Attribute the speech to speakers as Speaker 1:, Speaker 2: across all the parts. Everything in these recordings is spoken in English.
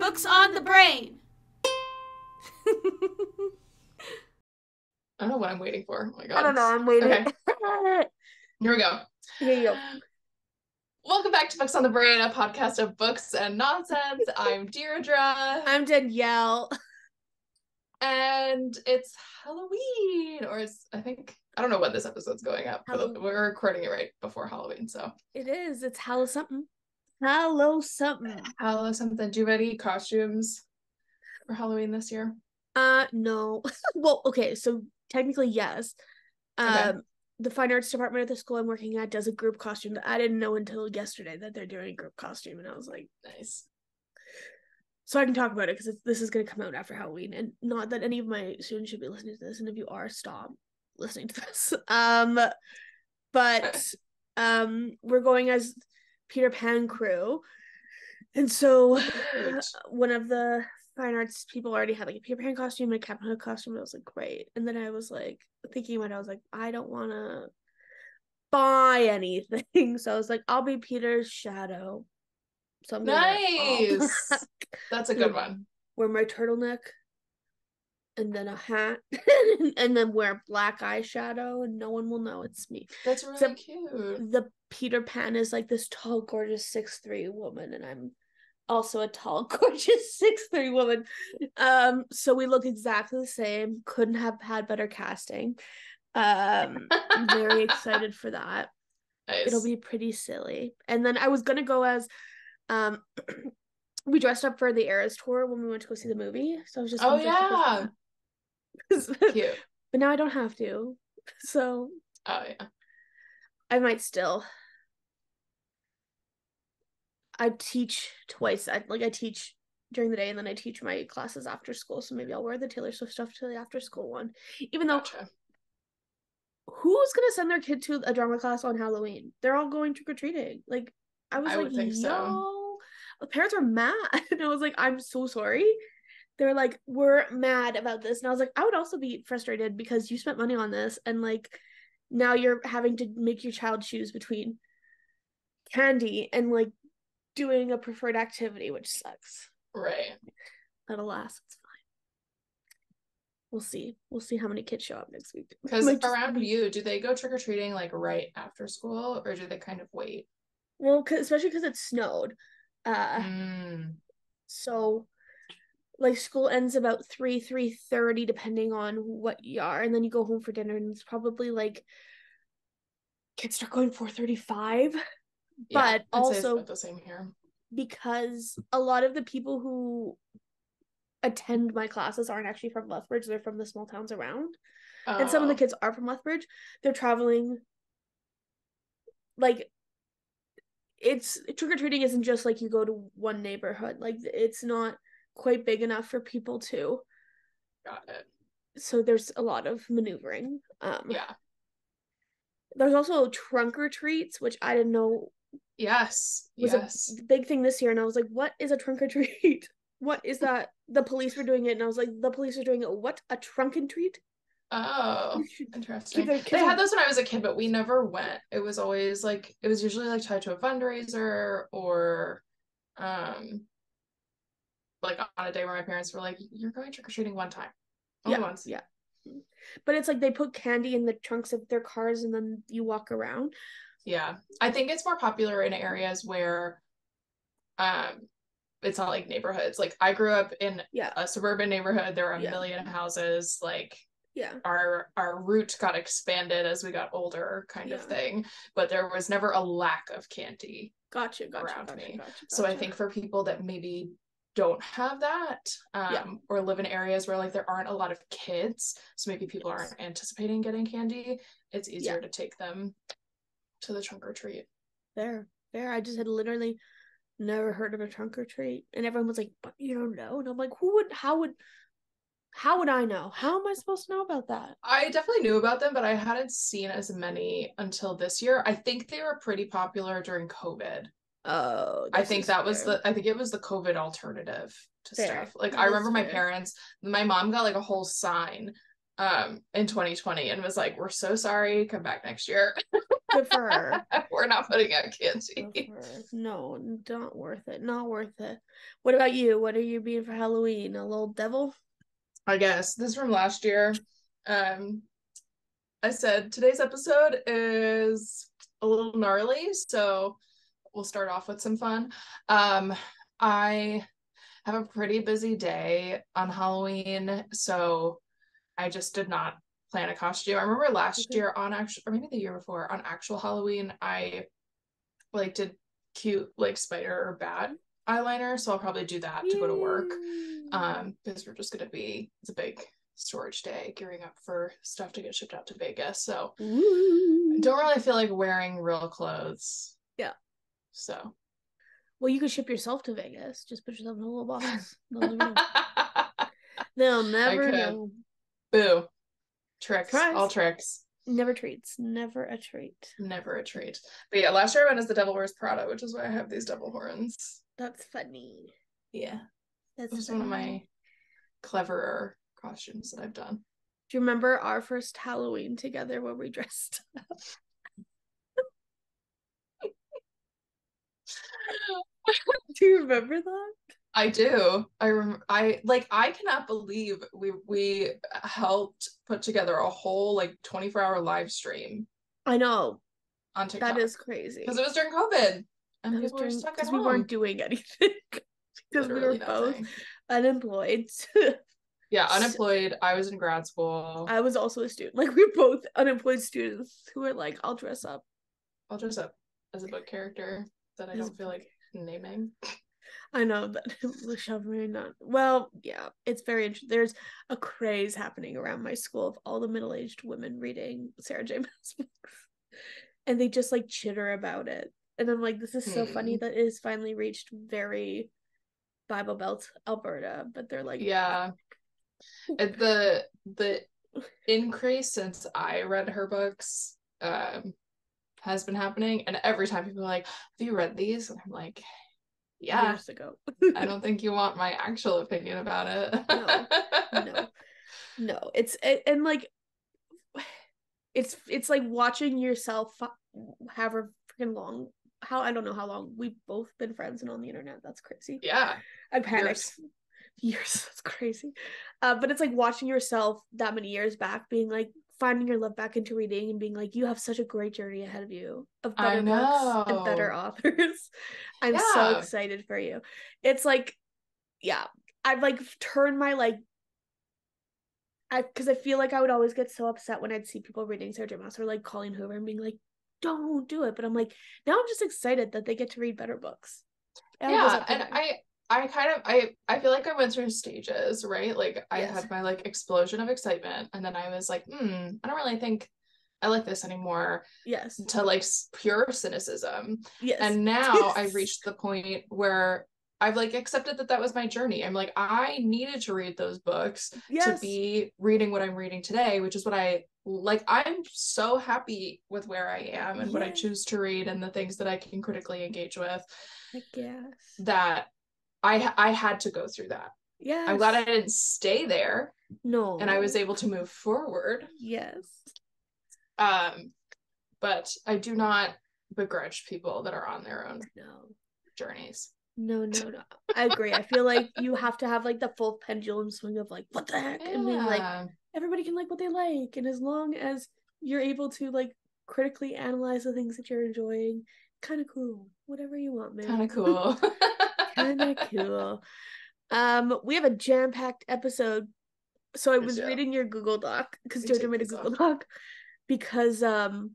Speaker 1: Books on the brain.
Speaker 2: I don't know what I'm waiting for. Oh my
Speaker 1: I
Speaker 2: God.
Speaker 1: don't know. I'm waiting.
Speaker 2: Okay, here we go.
Speaker 1: Here you go.
Speaker 2: Welcome back to Books on the Brain, a podcast of books and nonsense. I'm Deirdre.
Speaker 1: I'm Danielle.
Speaker 2: And it's Halloween, I don't know when this episode's going up, but we're recording it right before Halloween, so.
Speaker 1: It is. It's Hallow something. Hallow something.
Speaker 2: Hallow something. Do you have any costumes for Halloween this year?
Speaker 1: No. Well, okay, so technically, yes.
Speaker 2: Okay.
Speaker 1: The fine arts department at the school I'm working at does a group costume that I didn't know until yesterday that they're doing a group costume, and I was like,
Speaker 2: Nice.
Speaker 1: so I can talk about it because this is going to come out after Halloween, and not that any of my students should be listening to this, and if you are, stop listening to this. But we're going as Peter Pan crew, and so one of the fine arts people already had like a Peter Pan costume and a Captain Hook costume. And I was like, great. And then I was like thinking about it, I was like, I don't want to buy anything, so I was like, I'll be Peter's shadow. So I'm gonna
Speaker 2: nice. That's a good one.
Speaker 1: Wear my turtleneck and then a hat and then wear black eyeshadow and no one will know it's me.
Speaker 2: That's really cute.
Speaker 1: The Peter Pan is like this tall, gorgeous 6'3" woman, and I'm also a tall, gorgeous 6'3" woman. So we look exactly the same. Couldn't have had better casting. I'm very excited for that.
Speaker 2: Nice.
Speaker 1: It'll be pretty silly. And then I was gonna go as we dressed up for the Eras tour when we went to go see the movie. So I was just
Speaker 2: cute.
Speaker 1: But now I don't have to. So I might still. I teach twice. I teach during the day and then I teach my classes after school. So maybe I'll wear the Taylor Swift stuff to the after school one. Even though who's gonna send their kid to a drama class on Halloween? They're all going trick-or-treating. Like I was like, yo, so. The parents are mad. And I was like, I'm so sorry. They're like, we're mad about this. And I was like, I would also be frustrated because you spent money on this and like now you're having to make your child choose between candy and like doing a preferred activity, which sucks.
Speaker 2: Right.
Speaker 1: But alas, it's fine. We'll see how many kids show up next week.
Speaker 2: Because around you, do they go trick-or-treating like right after school or do they kind of wait?
Speaker 1: Well, especially because it snowed. So like school ends about 3:30 depending on what you are, and then you go home for dinner and it's probably like kids start going 4:35. But also
Speaker 2: about the same here.
Speaker 1: Because a lot of the people who attend my classes aren't actually from Lethbridge, they're from the small towns around. And some of the kids are from Lethbridge. They're traveling like it's trick-or-treating isn't just like you go to one neighborhood. Like it's not quite big enough for people to.
Speaker 2: Got it.
Speaker 1: So there's a lot of maneuvering.
Speaker 2: Yeah.
Speaker 1: There's also trunk or treats, which I didn't know.
Speaker 2: Yes.
Speaker 1: Was a big thing this year, and I was like, "What is a trunk or treat? What is that?" The police were doing it, and I was like, "The police are doing it. What, a trunk and treat?"
Speaker 2: Oh, interesting. They had those when I was a kid, but we never went. It was always like it was usually like tied to a fundraiser or like on a day where my parents were like, you're going trick-or-treating one time. Only once.
Speaker 1: Yeah. But it's like they put candy in the trunks of their cars and then you walk around.
Speaker 2: Yeah. I think it's more popular in areas where it's not like neighborhoods. Like I grew up in a suburban neighborhood. There are a million houses. Like our route got expanded as we got older, kind of thing. But there was never a lack of candy around me. So I think for people that maybe don't have that or live in areas where like there aren't a lot of kids, so maybe people aren't anticipating getting candy, it's easier to take them to the trunk or treat. Fair.
Speaker 1: I just had literally never heard of a trunk or treat, and everyone was like, but you don't know. And I'm like, how would I know? How am I supposed to know about that?
Speaker 2: I definitely knew about them, but I hadn't seen as many until this year. I think they were pretty popular during COVID.
Speaker 1: Oh,
Speaker 2: I think it was the COVID alternative to stuff. Like I remember my parents, my mom got like a whole sign in 2020 and was like, we're so sorry, come back next year.
Speaker 1: Good for her.
Speaker 2: We're not putting out candy.
Speaker 1: No, not worth it. Not worth it. What about you? What are you being for Halloween? A little devil?
Speaker 2: I guess. This is from last year. I said today's episode is a little gnarly, so we'll start off with some fun. I have a pretty busy day on Halloween, so I just did not plan a costume. I remember last year on actual, or maybe the year before, on actual Halloween, I like did cute like spider or bat eyeliner, so I'll probably do that to go to work. Because we're just gonna be, it's a big storage day, gearing up for stuff to get shipped out to Vegas. So don't really feel like wearing real clothes.
Speaker 1: Yeah.
Speaker 2: So.
Speaker 1: Well, you could ship yourself to Vegas. Just put yourself in a little box. They'll never know. They'll never know.
Speaker 2: Boo. Tricks. Surprise. All tricks.
Speaker 1: Never treats. Never a treat.
Speaker 2: Never a treat. But yeah, last year I went as the Devil Wears Prada, which is why I have these devil horns.
Speaker 1: That's funny.
Speaker 2: Yeah. That's was one of my cleverer costumes that I've done.
Speaker 1: Do you remember our first Halloween together where we dressed up? Do you remember that?
Speaker 2: I do. I cannot believe we helped put together a whole like 24-hour live stream.
Speaker 1: I know.
Speaker 2: On TikTok.
Speaker 1: That is crazy.
Speaker 2: Because it was during COVID. And people were stuck at home.
Speaker 1: We weren't doing anything. Because we were both unemployed.
Speaker 2: Yeah, unemployed. I was in grad school.
Speaker 1: I was also a student. Like, we were both unemployed students who were like, I'll dress up.
Speaker 2: I'll dress up as a book character that I don't feel like naming.
Speaker 1: I know that not. Well, yeah, it's very interesting. There's a craze happening around my school of all the middle-aged women reading Sarah J. Maas books. And they just like chitter about it. And I'm like, this is so funny that it has finally reached very Bible Belt, Alberta. But they're like,
Speaker 2: yeah. The increase since I read her books has been happening, and every time people are like, have you read these? And I'm like, yeah.
Speaker 1: Years ago.
Speaker 2: I don't think you want my actual opinion about it.
Speaker 1: No. And like, it's like watching yourself however freaking long, I don't know how long we've both been friends and on the internet. That's crazy.
Speaker 2: Yeah.
Speaker 1: I panicked. Years. That's crazy. But it's like watching yourself that many years back, being like, finding your love back into reading and being like, you have such a great journey ahead of you of better books and better authors. I'm so excited for you. It's like, yeah, I've like turned my like, because I feel like I would always get so upset when I'd see people reading Sarah J. Maas or like Colleen Hoover and being like, don't do it. But I'm like, now I'm just excited that they get to read better books.
Speaker 2: And I feel like I went through stages, right? Like I had my like explosion of excitement, and then I was like, I don't really think I like this anymore.
Speaker 1: Yes.
Speaker 2: To like pure cynicism. Yes. And now I've reached the point where I've like accepted that was my journey. I'm like, I needed to read those books to be reading what I'm reading today, which is what I like. I'm so happy with where I am and what I choose to read and the things that I can critically engage with.
Speaker 1: I guess
Speaker 2: that I had to go through that.
Speaker 1: Yeah.
Speaker 2: I'm glad I didn't stay there.
Speaker 1: No.
Speaker 2: And I was able to move forward.
Speaker 1: Yes.
Speaker 2: But I do not begrudge people that are on their own journeys.
Speaker 1: No. I agree. I feel like you have to have like the full pendulum swing of like, what the heck? Yeah. And being like, everybody can like what they like. And as long as you're able to like critically analyze the things that you're enjoying, kind of cool. Whatever you want, man.
Speaker 2: Kind of cool.
Speaker 1: Kind of cool. We have a jam-packed episode. So I was reading your Google Doc because Jojo made a Google Doc because to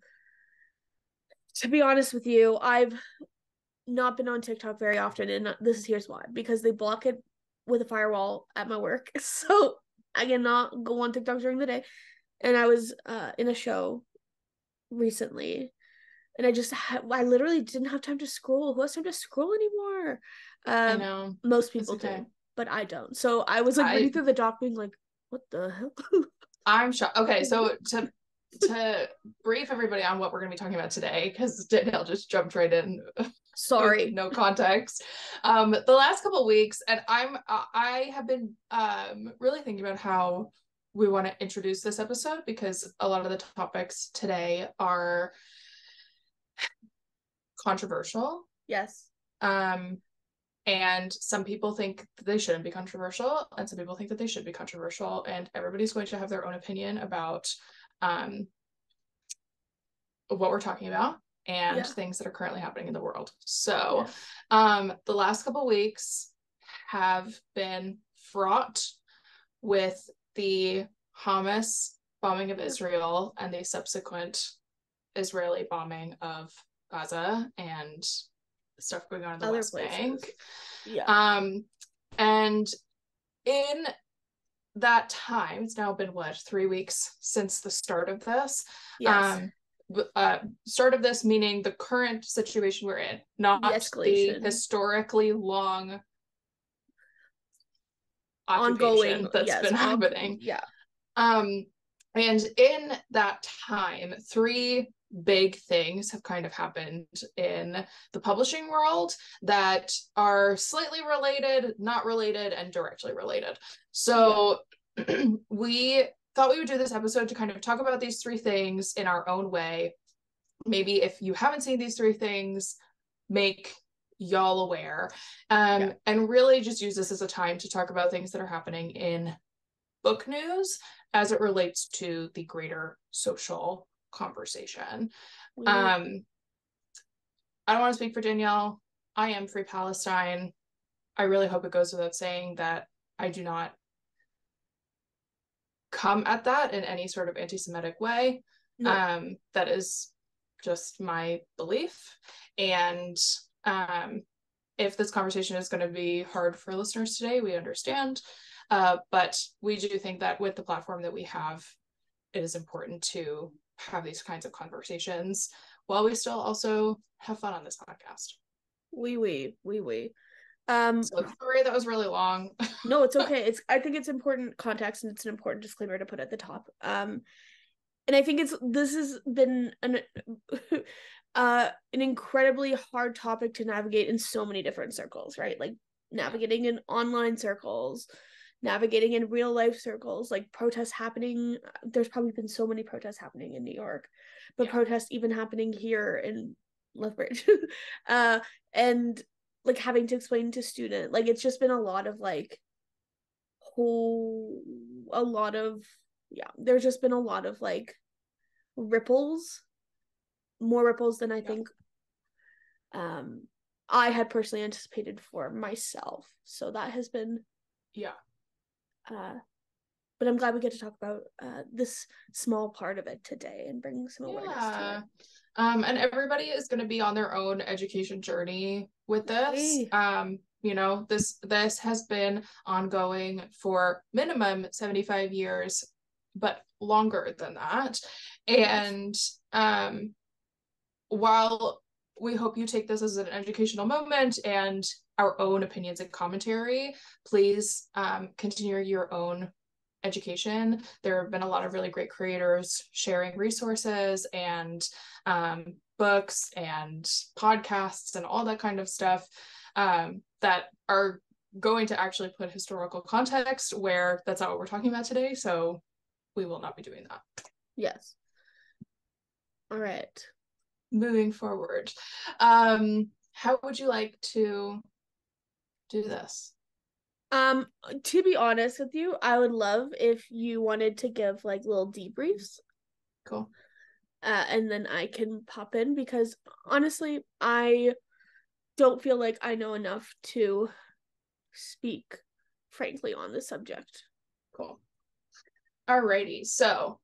Speaker 1: be honest with you, I've not been on TikTok very often, and here's why. Because they block it with a firewall at my work. So I cannot go on TikTok during the day. And I was in a show recently, and I literally didn't have time to scroll. Who has time to scroll anymore?
Speaker 2: I know.
Speaker 1: Most people do, but I don't. So I was like reading through the doc being like, what the hell?
Speaker 2: I'm shocked. Okay, so to brief everybody on what we're going to be talking about today, because Danielle just jumped right in.
Speaker 1: Sorry.
Speaker 2: No context. The last couple of weeks, and I have been really thinking about how we want to introduce this episode because a lot of the topics today are controversial.
Speaker 1: Yes.
Speaker 2: And some people think that they shouldn't be controversial, and some people think that they should be controversial, and everybody's going to have their own opinion about what we're talking about and things that are currently happening in the world. So the last couple weeks have been fraught with the Hamas bombing of Israel and the subsequent Israeli bombing of Gaza and stuff going on in the West Bank. And in that time, it's now been 3 weeks since the start of this. Start of this meaning the current situation we're in, not the historically long occupation that's been happening. And in that time, 3 big things have kind of happened in the publishing world that are slightly related, not related, and directly related. So we thought we would do this episode to kind of talk about these 3 things in our own way. Maybe if you haven't seen these 3 things, make y'all aware, and really just use this as a time to talk about things that are happening in book news as it relates to the greater social conversation. I don't want to speak for Danielle. I am Free Palestine. I really hope it goes without saying that I do not come at that in any sort of anti-Semitic way. That is just my belief. And if this conversation is going to be hard for listeners today, we understand. But we do think that with the platform that we have, it is important to have these kinds of conversations while we still also have fun on this podcast. So sorry that was really long.
Speaker 1: No, it's okay. I think it's important context, and it's an important disclaimer to put at the top. And I think this has been an incredibly hard topic to navigate in so many different circles, right? Like navigating in online circles, navigating in real life circles, like protests happening. There's probably been so many protests happening in New York, but protests even happening here in Lethbridge. And like having to explain to students, like it's just been a lot of there's just been a lot of like ripples, more ripples than I think I had personally anticipated for myself. So that has been but I'm glad we get to talk about this small part of it today and bring some awareness to it.
Speaker 2: And everybody is going to be on their own education journey with this. You know, this has been ongoing for minimum 75 years, but longer than that. And while we hope you take this as an educational moment and our own opinions and commentary, please continue your own education. There have been a lot of really great creators sharing resources and books and podcasts and all that kind of stuff that are going to actually put historical context where that's not what we're talking about today. So we will not be doing that.
Speaker 1: Yes. All right.
Speaker 2: Moving forward. How would you like to do this?
Speaker 1: To be honest with you, I would love if you wanted to give like little debriefs.
Speaker 2: Cool.
Speaker 1: And then I can pop in because honestly, I don't feel like I know enough to speak frankly on the subject.
Speaker 2: Cool. Alrighty, so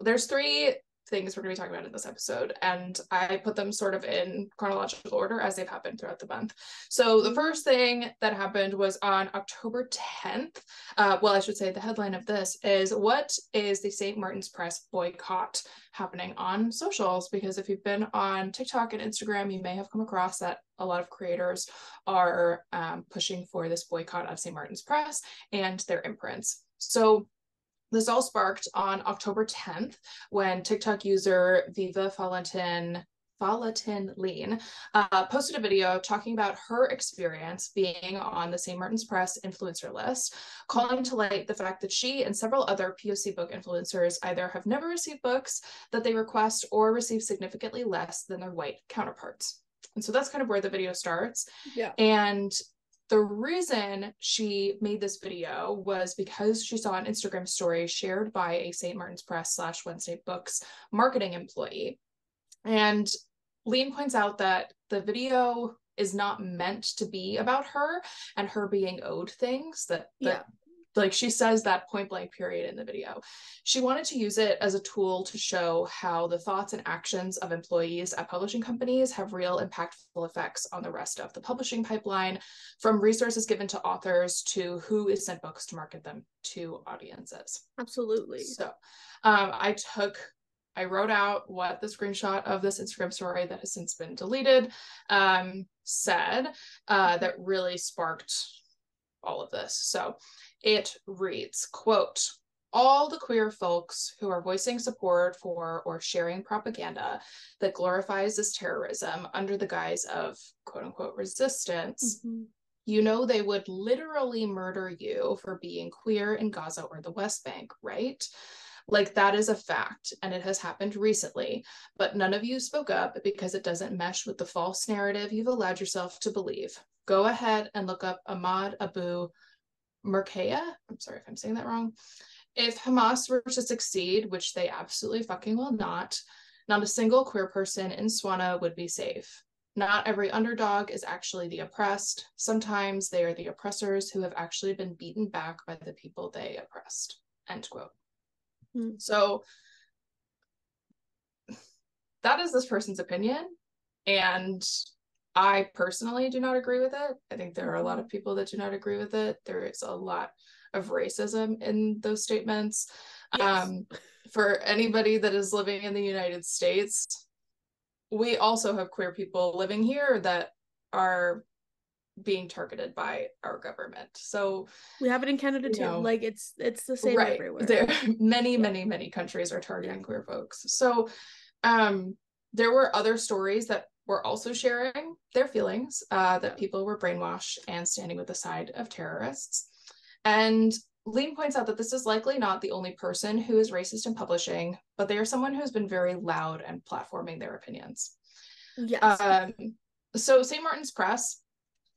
Speaker 2: there's 3 things we're going to be talking about in this episode, and I put them sort of in chronological order as they've happened throughout the month. So the first thing that happened was on October 10th. I should say the headline of this is, what is the St. Martin's Press boycott happening on socials? Because if you've been on TikTok and Instagram, you may have come across that a lot of creators are pushing for this boycott of St. Martin's Press and their imprints. So this all sparked on October 10th when TikTok user Viva Valentin Lean, posted a video talking about her experience being on the St. Martin's Press influencer list, calling to light the fact that she and several other POC book influencers either have never received books that they request or receive significantly less than their white counterparts. And so that's kind of where the video starts.
Speaker 1: Yeah.
Speaker 2: And the reason she made this video was because she saw an Instagram story shared by a St. Martin's Press / Wednesday Books marketing employee. And Lean points out that the video is not meant to be about her and her being owed things that like she says that point blank period in the video. She wanted to use it as a tool to show how the thoughts and actions of employees at publishing companies have real impactful effects on the rest of the publishing pipeline, from resources given to authors to who is sent books to market them to audiences.
Speaker 1: Absolutely.
Speaker 2: So I wrote out what the screenshot of this Instagram story that has since been deleted said that really sparked all of this. So it reads, quote, "All the queer folks who are voicing support for or sharing propaganda that glorifies this terrorism under the guise of quote unquote resistance, you know they would literally murder you for being queer in Gaza or the West Bank, right? Like, that is a fact, and it has happened recently, but none of you spoke up because it doesn't mesh with the false narrative you've allowed yourself to believe. Go ahead and look up Ahmad Abu Murkaya. I'm sorry if I'm saying that wrong. If Hamas were to succeed, which they absolutely fucking will not a single queer person in Swana would be safe. Not every underdog is actually the oppressed. Sometimes they are the oppressors who have actually been beaten back by the people they oppressed." End quote. So that is this person's opinion, and I personally do not agree with it. I think there are a lot of people that do not agree with it. There is a lot of racism in those statements. Yes. For anybody that is living in the United States, we also have queer people living here that are being targeted by our government. So
Speaker 1: we have it in Canada too. Like it's the same everywhere.
Speaker 2: There many countries are targeting queer folks. So there were other stories that were also sharing their feelings that people were brainwashed and standing with the side of terrorists. And Lean points out that this is likely not the only person who is racist in publishing, but they are someone who has been very loud and platforming their opinions. Yes. So St. Martin's Press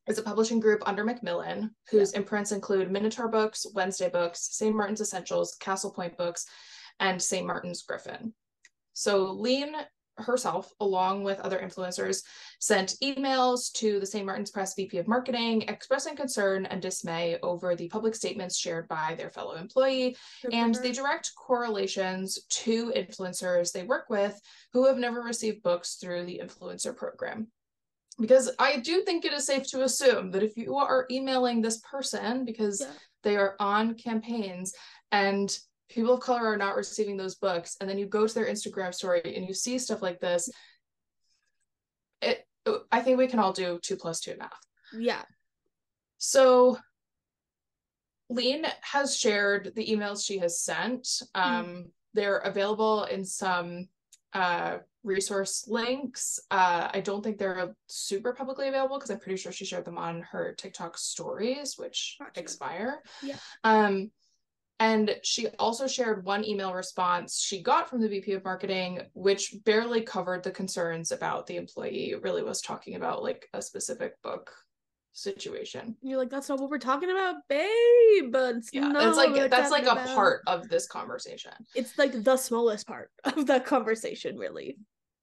Speaker 2: is a publishing group under Macmillan, whose imprints include Minotaur Books, Wednesday Books, St. Martin's Essentials, Castle Point Books, and St. Martin's Griffin. So Lean herself, along with other influencers, sent emails to the St. Martin's Press VP of Marketing expressing concern and dismay over the public statements shared by their fellow employee, and they direct correlations to influencers they work with who have never received books through the influencer program. Because I do think it is safe to assume that if you are emailing this person because they are on campaigns and people of color are not receiving those books, and then you go to their Instagram story and you see stuff like this, I think we can all do 2 + 2 math.
Speaker 1: Yeah.
Speaker 2: So Lean has shared the emails she has sent. They're available in some resource links. I don't think they're super publicly available because I'm pretty sure she shared them on her TikTok stories, which expire. Yeah. And she also shared one email response she got from the VP of Marketing, which barely covered the concerns about the employee. It really was talking about like a specific book situation.
Speaker 1: You're like, that's not what we're talking about, babe.
Speaker 2: That's like a part of this conversation.
Speaker 1: It's like the smallest part of that conversation, really.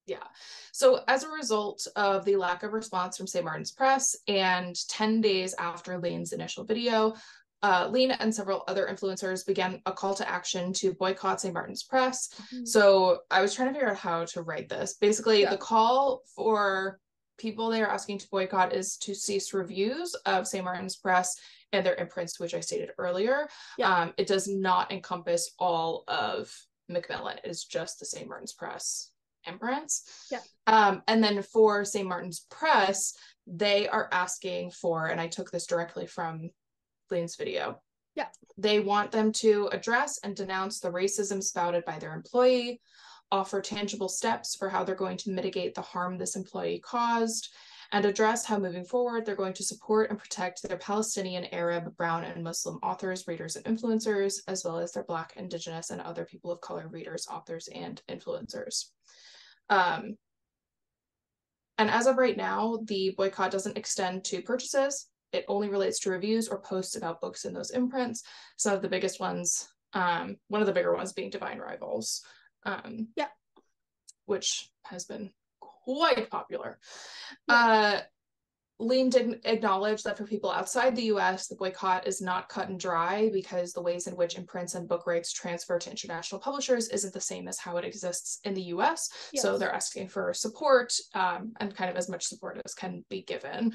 Speaker 2: Yeah. So as a result of the lack of response from St. Martin's Press, and 10 days after Lean's initial video, Lean and several other influencers began a call to action to boycott St. Martin's Press. So I was trying to figure out how to write this. Basically, the call for people they are asking to boycott is to cease reviews of St. Martin's Press and their imprints, which I stated earlier. It does not encompass all of Macmillan. It is just the St. Martin's Press imprints. And then for St. Martin's Press, they are asking for, and I took this directly from Lean's video, they want them to address and denounce the racism spouted by their employee, offer tangible steps for how they're going to mitigate the harm this employee caused, and address how moving forward they're going to support and protect their Palestinian, Arab, Brown, and Muslim authors, readers, and influencers, as well as their Black, Indigenous, and other people of color readers, authors, and influencers. And as of right now, the boycott doesn't extend to purchases. It only relates to reviews or posts about books in those imprints. Some of the biggest ones, one of the bigger ones being Divine Rivals, which has been quite popular. Lean did acknowledge that for people outside the US, the boycott is not cut and dry because the ways in which imprints and book rights transfer to international publishers isn't the same as how it exists in the US. Yes. So they're asking for support and kind of as much support as can be given.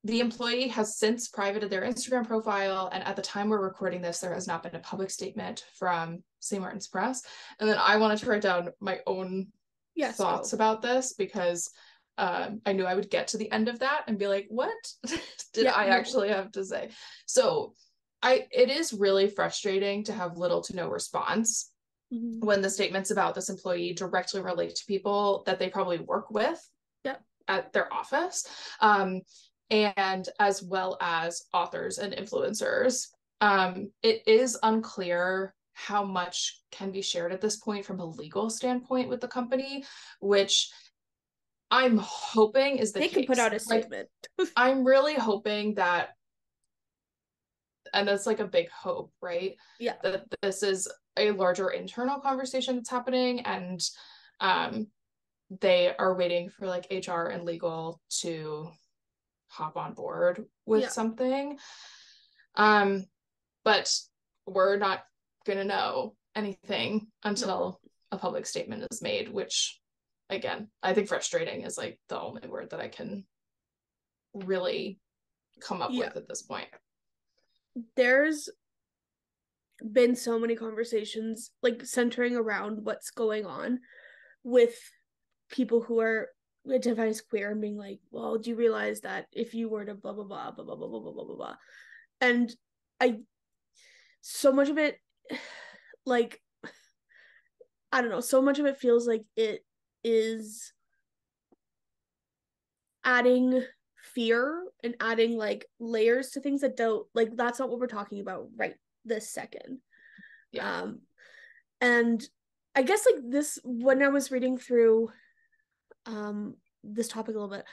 Speaker 2: The employee has since privated their Instagram profile, and at the time we're recording this, there has not been a public statement from St. Martin's Press. And then I wanted to write down my own thoughts about this because I knew I would get to the end of that and be like, what did I actually have to say? So it is really frustrating to have little to no response when the statements about this employee directly relate to people that they probably work with at their office. And as well as authors and influencers. It is unclear how much can be shared at this point from a legal standpoint with the company, which I'm hoping is the case. They can
Speaker 1: put out a statement.
Speaker 2: I'm really hoping that, and that's like a big hope, right?
Speaker 1: Yeah.
Speaker 2: That this is a larger internal conversation that's happening, and they are waiting for like HR and legal to hop on board with something. But we're not gonna know anything until a public statement is made, which again, I think frustrating is like the only word that I can really come up with at this point.
Speaker 1: There's been so many conversations like centering around what's going on with people who are identified as queer and being like, well, do you realize that if you were to blah blah blah blah blah blah blah blah blah blah, and so much of it, like, I don't know, so much of it feels like it is adding fear and adding like layers to things that don't, like, that's not what we're talking about right this second. And I guess like this, when I was reading through this topic a little bit,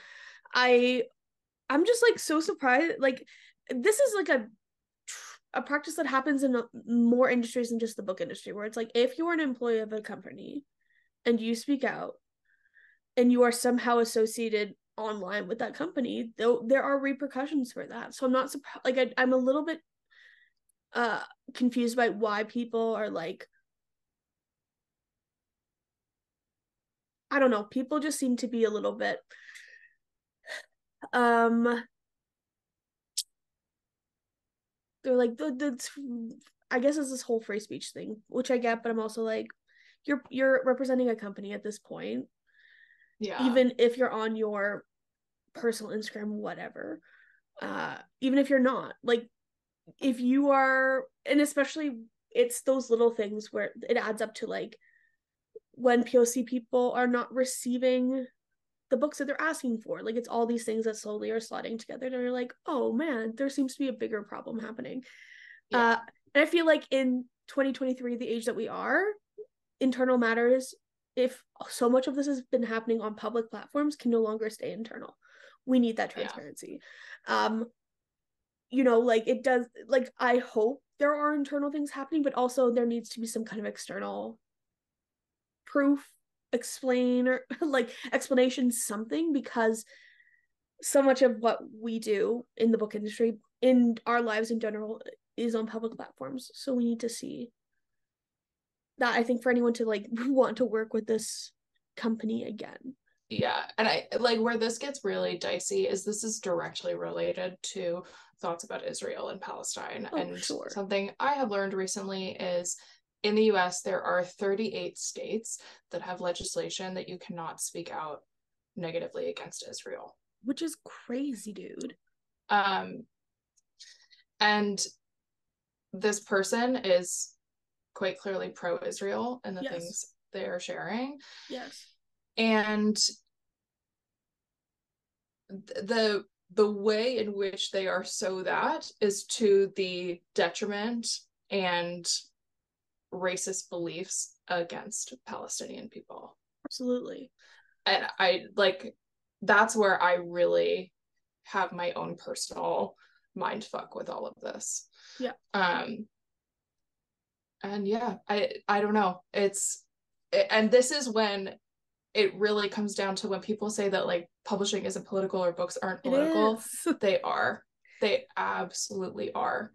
Speaker 1: I'm just like so surprised. Like, this is like a practice that happens in more industries than just the book industry, where it's like, if you're an employee of a company and you speak out and you are somehow associated online with that company, though there are repercussions for that. So I'm not surprised. Like, I'm a little bit confused by why people are like, I don't know, people just seem to be a little bit they're like, the I guess it's this whole free speech thing, which I get, but I'm also like, you're representing a company at this point. Even if you're on your personal Instagram, whatever. Even if you're not, like, if you are, and especially it's those little things where it adds up to, like, when POC people are not receiving the books that they're asking for, like, it's all these things that slowly are slotting together, and you're like, oh man, there seems to be a bigger problem happening. And I feel like in 2023, the age that we are, internal matters, if so much of this has been happening on public platforms, can no longer stay internal. We need that transparency. You know, like, it does, like, I hope there are internal things happening, but also there needs to be some kind of external proof, explanation, something, because so much of what we do in the book industry, in our lives in general, is on public platforms. So we need to see that, I think, for anyone to like want to work with this company again.
Speaker 2: Yeah, and I like, where this gets really dicey is this is directly related to thoughts about Israel and Palestine. And something I have learned recently is in the US, there are 38 states that have legislation that you cannot speak out negatively against Israel.
Speaker 1: Which is crazy, dude.
Speaker 2: And this person is quite clearly pro-Israel in the things they are sharing.
Speaker 1: Yes.
Speaker 2: And the way in which they are so that is to the detriment and racist beliefs against Palestinian people.
Speaker 1: Absolutely.
Speaker 2: And I like, that's where I really have my own personal mind fuck with all of this.
Speaker 1: Yeah.
Speaker 2: And yeah, I don't know. And this is when it really comes down to when people say that like publishing isn't political or books aren't political. They are. They absolutely are.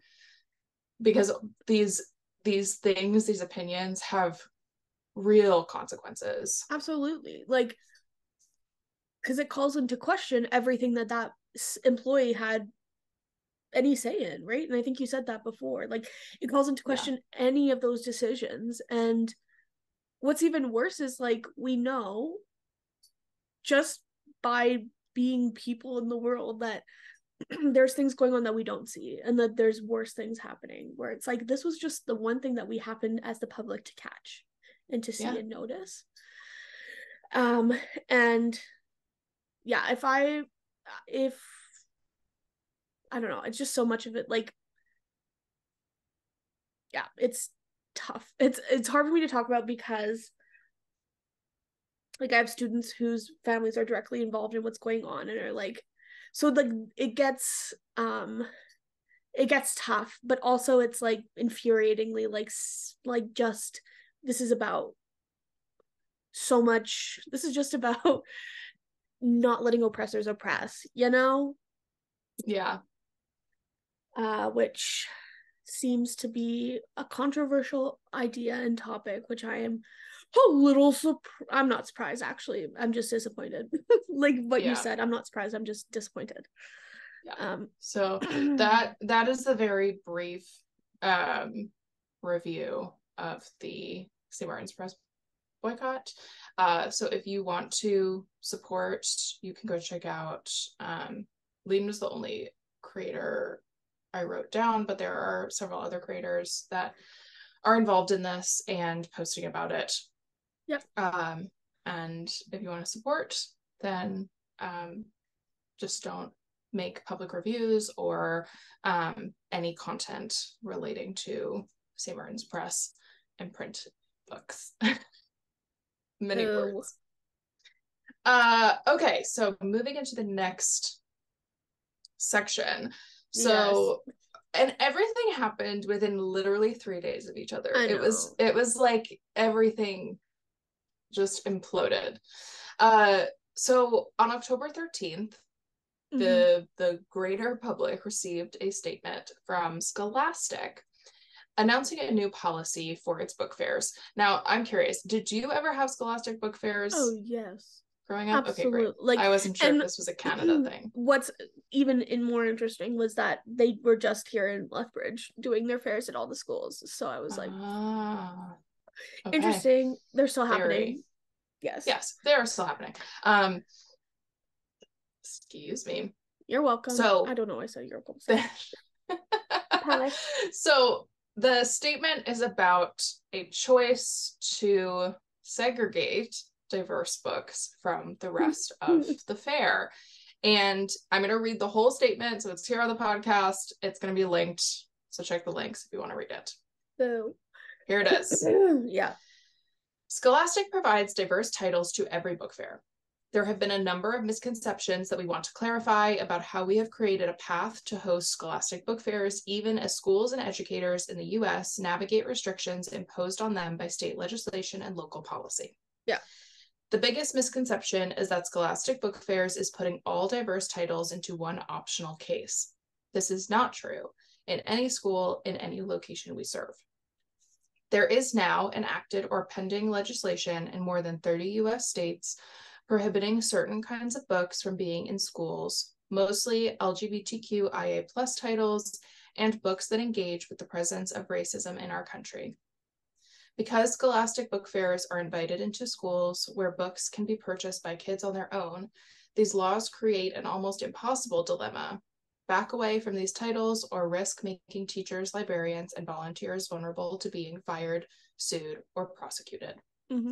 Speaker 2: Because these things, these opinions have real consequences.
Speaker 1: Absolutely. Like, because it calls into question everything that employee had any say in, right? And I think you said that before. Like, it calls into question any of those decisions. And what's even worse is, like, we know just by being people in the world that there's things going on that we don't see, and that there's worse things happening, where it's like, this was just the one thing that we happened as the public to catch and to see and notice. And yeah, if I don't know, it's just so much of it, like, yeah, it's tough. It's hard for me to talk about because, like, I have students whose families are directly involved in what's going on and are like, so like it gets tough, but also it's like infuriatingly like just, this is about so much. This is just about not letting oppressors oppress, you know?
Speaker 2: Yeah.
Speaker 1: Which seems to be a controversial idea and topic, which I am a little I'm not surprised, actually. I'm just disappointed. Like what you said, I'm not surprised, I'm just disappointed.
Speaker 2: So that is the very brief review of the St. Martin's Press boycott. So if you want to support, you can go check out, Lean was the only creator I wrote down, but there are several other creators that are involved in this and posting about it.
Speaker 1: Yep.
Speaker 2: And if you want to support, then just don't make public reviews or any content relating to St. Martin's Press and print books. Many words. Okay, so moving into the next section. So and everything happened within literally 3 days of each other. It was like everything just imploded. So on October 13th, the greater public received a statement from Scholastic announcing a new policy for its book fairs. Now, I'm curious, did you ever have Scholastic book fairs?
Speaker 1: Oh, yes.
Speaker 2: Growing up?
Speaker 1: Absolutely.
Speaker 2: Okay, great. Like, I wasn't sure if this was a Canada thing.
Speaker 1: What's even more interesting was that they were just here in Lethbridge doing their fairs at all the schools. So I was like, okay. Interesting. They're still happening.
Speaker 2: Yes, they're still happening. Excuse me.
Speaker 1: You're welcome. So I don't know why I said you're welcome.
Speaker 2: So the statement is about a choice to segregate diverse books from the rest of the fair. And I'm going to read the whole statement. So it's here on the podcast. It's going to be linked. So check the links if you want to read it.
Speaker 1: So
Speaker 2: here it is.
Speaker 1: Yeah.
Speaker 2: Scholastic provides diverse titles to every book fair. There have been a number of misconceptions that we want to clarify about how we have created a path to host Scholastic book fairs, even as schools and educators in the U.S. navigate restrictions imposed on them by state legislation and local policy.
Speaker 1: Yeah.
Speaker 2: The biggest misconception is that Scholastic book fairs is putting all diverse titles into one optional case. This is not true in any school, in any location we serve. There is now enacted or pending legislation in more than 30 U.S. states prohibiting certain kinds of books from being in schools, mostly LGBTQIA+ titles and books that engage with the presence of racism in our country. Because Scholastic book fairs are invited into schools where books can be purchased by kids on their own, these laws create an almost impossible dilemma back away from these titles or risk making teachers, librarians, and volunteers vulnerable to being fired, sued, or prosecuted.
Speaker 1: Mm-hmm.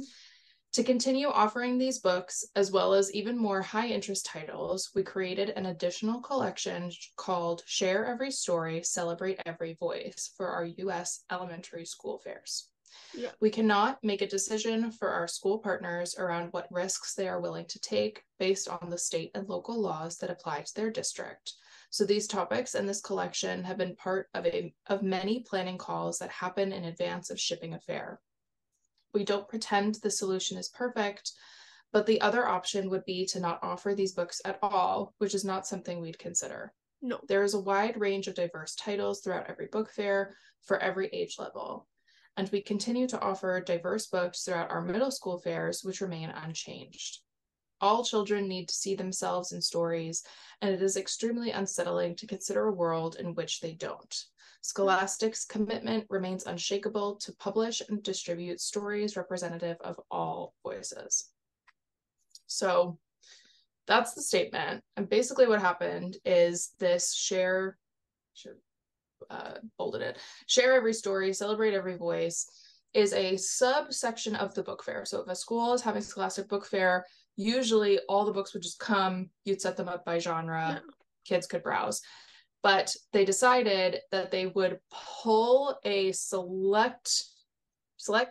Speaker 2: To continue offering these books, as well as even more high-interest titles, we created an additional collection called Share Every Story, Celebrate Every Voice for our U.S. elementary school fairs.
Speaker 1: Yeah.
Speaker 2: We cannot make a decision for our school partners around what risks they are willing to take based on the state and local laws that apply to their district. So these topics and this collection have been part of many planning calls that happen in advance of shipping a fair. We don't pretend the solution is perfect, but the other option would be to not offer these books at all, which is not something we'd consider.
Speaker 1: No.
Speaker 2: There is a wide range of diverse titles throughout every book fair for every age level. And we continue to offer diverse books throughout our middle school fairs, which remain unchanged. All children need to see themselves in stories, and it is extremely unsettling to consider a world in which they don't. Scholastic's commitment remains unshakable to publish and distribute stories representative of all voices. So that's the statement. And basically what happened is this bolded it. Share Every Story, Celebrate Every Voice is a subsection of the book fair. So if a school is having Scholastic Book Fair, usually all the books would just come, you'd set them up by genre, kids could browse. But they decided that they would pull a select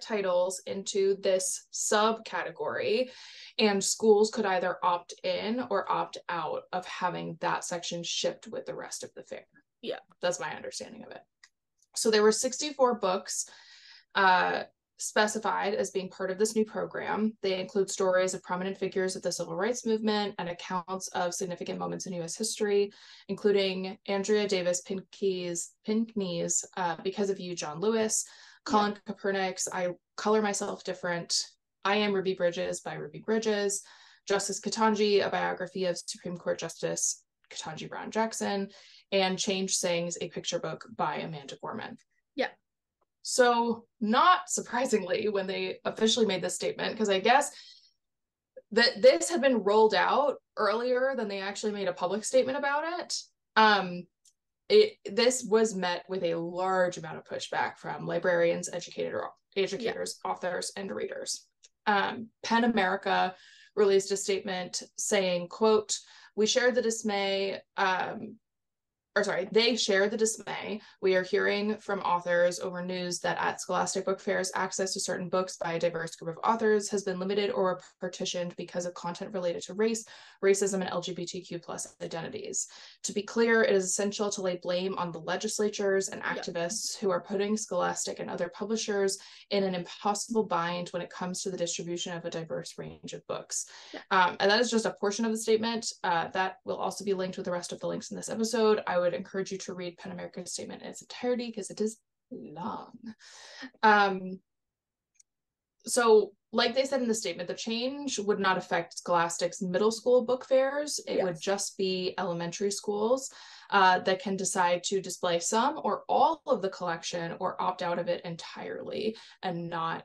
Speaker 2: titles into this subcategory, and schools could either opt in or opt out of having that section shipped with the rest of the fair.
Speaker 1: Yeah.
Speaker 2: That's my understanding of it. So there were 64 books specified as being part of this new program. They include stories of prominent figures of the civil rights movement and accounts of significant moments in U.S. history, including Andrea Davis Pinkney's Because of You, John Lewis, Colin Kaepernick's I Color Myself Different, I Am Ruby Bridges by Ruby Bridges, Justice Ketanji, a biography of Supreme Court Justice Ketanji Brown Jackson, and Change Sings, a picture book by Amanda Gorman.
Speaker 1: Yeah.
Speaker 2: So not surprisingly, when they officially made this statement, because I guess that this had been rolled out earlier than they actually made a public statement about it, this was met with a large amount of pushback from librarians, educators, authors, and readers. PEN America released a statement saying, quote, they shared the dismay. We are hearing from authors over news that at Scholastic Book Fairs, access to certain books by a diverse group of authors has been limited or partitioned because of content related to race, racism, and LGBTQ plus identities. To be clear, it is essential to lay blame on the legislatures and activists who are putting Scholastic and other publishers in an impossible bind when it comes to the distribution of a diverse range of books. And that is just a portion of the statement. That will also be linked with the rest of the links in this episode. I would encourage you to read PEN America's statement in its entirety because it is long. So like they said in the statement, the change would not affect Scholastic's middle school book fairs. It would just be elementary schools that can decide to display some or all of the collection or opt out of it entirely and not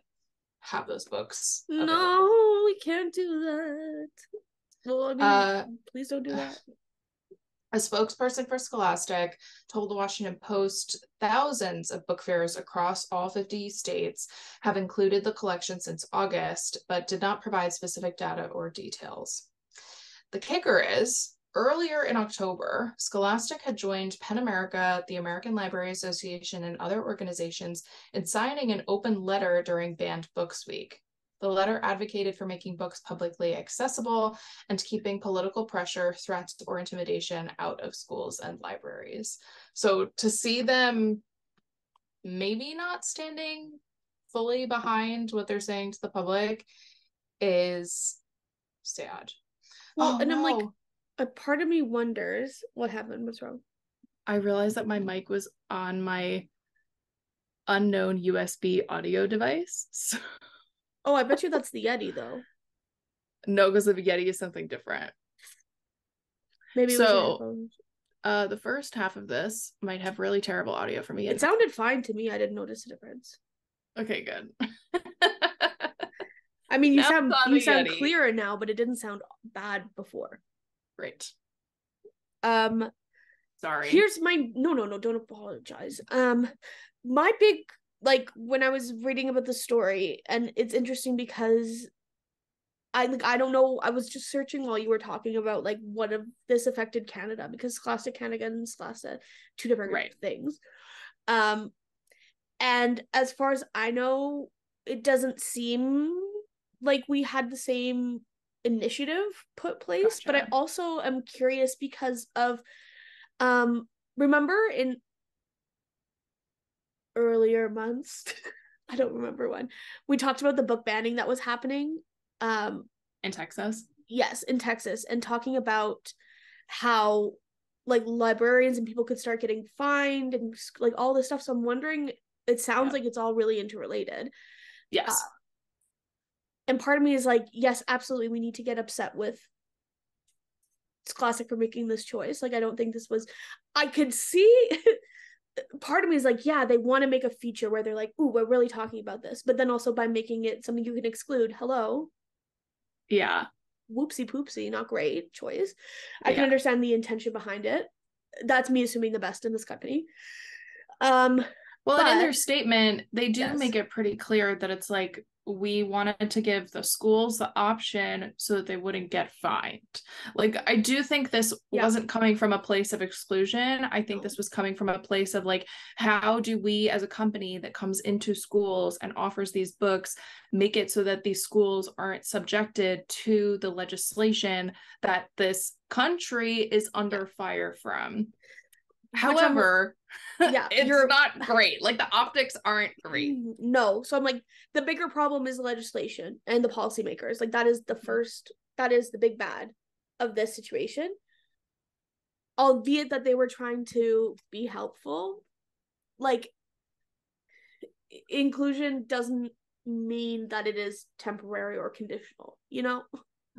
Speaker 2: have those books available.
Speaker 1: No, we can't do that. Well, I mean, please don't do that.
Speaker 2: A spokesperson for Scholastic told the Washington Post thousands of book fairs across all 50 states have included the collection since August, but did not provide specific data or details. The kicker is, earlier in October, Scholastic had joined PEN America, the American Library Association, and other organizations in signing an open letter during Banned Books Week. The letter advocated for making books publicly accessible and keeping political pressure, threats, or intimidation out of schools and libraries. So to see them maybe not standing fully behind what they're saying to the public is sad.
Speaker 1: Well, I'm like, a part of me wonders what happened. What's wrong?
Speaker 2: I realized that my mic was on my unknown USB audio device. So...
Speaker 1: Oh, I bet you that's the Yeti, though.
Speaker 2: No, because the Yeti is something different.
Speaker 1: Maybe it was your headphones.
Speaker 2: The first half of this might have really terrible audio for me.
Speaker 1: It sounded fine to me. I didn't notice a difference.
Speaker 2: Okay, good.
Speaker 1: I mean, you sound clearer now, but it didn't sound bad before.
Speaker 2: Right. Sorry.
Speaker 1: Here's my no, don't apologize. My big, like, when I was reading about the story, and it's interesting because I don't know, I was just searching while you were talking about like what if this affected Canada, because Scholastic Canada and Scholastic, two different things. And as far as I know, it doesn't seem like we had the same initiative put place. But I also am curious because of remember in earlier months, I don't remember when, we talked about the book banning that was happening
Speaker 2: in Texas.
Speaker 1: Yes, in Texas, and talking about how like librarians and people could start getting fined and like all this stuff. So I'm wondering, it sounds like it's all really interrelated.
Speaker 2: Yes.
Speaker 1: And part of me is like, yes, absolutely, we need to get upset with Scholastic for making this choice. Like, I don't think this was, I could see part of me is like, yeah, they want to make a feature where they're like, ooh, we're really talking about this. But then also by making it something you can exclude, hello.
Speaker 2: Yeah.
Speaker 1: Whoopsie poopsie, not great choice. I can understand the intention behind it. That's me assuming the best in this company.
Speaker 2: Well, and in their statement, they do make it pretty clear that it's like, we wanted to give the schools the option so that they wouldn't get fined. Like, I do think this wasn't coming from a place of exclusion. I think this was coming from a place of like, how do we as a company that comes into schools and offers these books make it so that these schools aren't subjected to the legislation that this country is under fire from? However, it's not great. Like, the optics aren't great.
Speaker 1: No. So I'm like, the bigger problem is the legislation and the policymakers. Like, that is the big bad of this situation. Albeit that they were trying to be helpful. Like, inclusion doesn't mean that it is temporary or conditional, you know?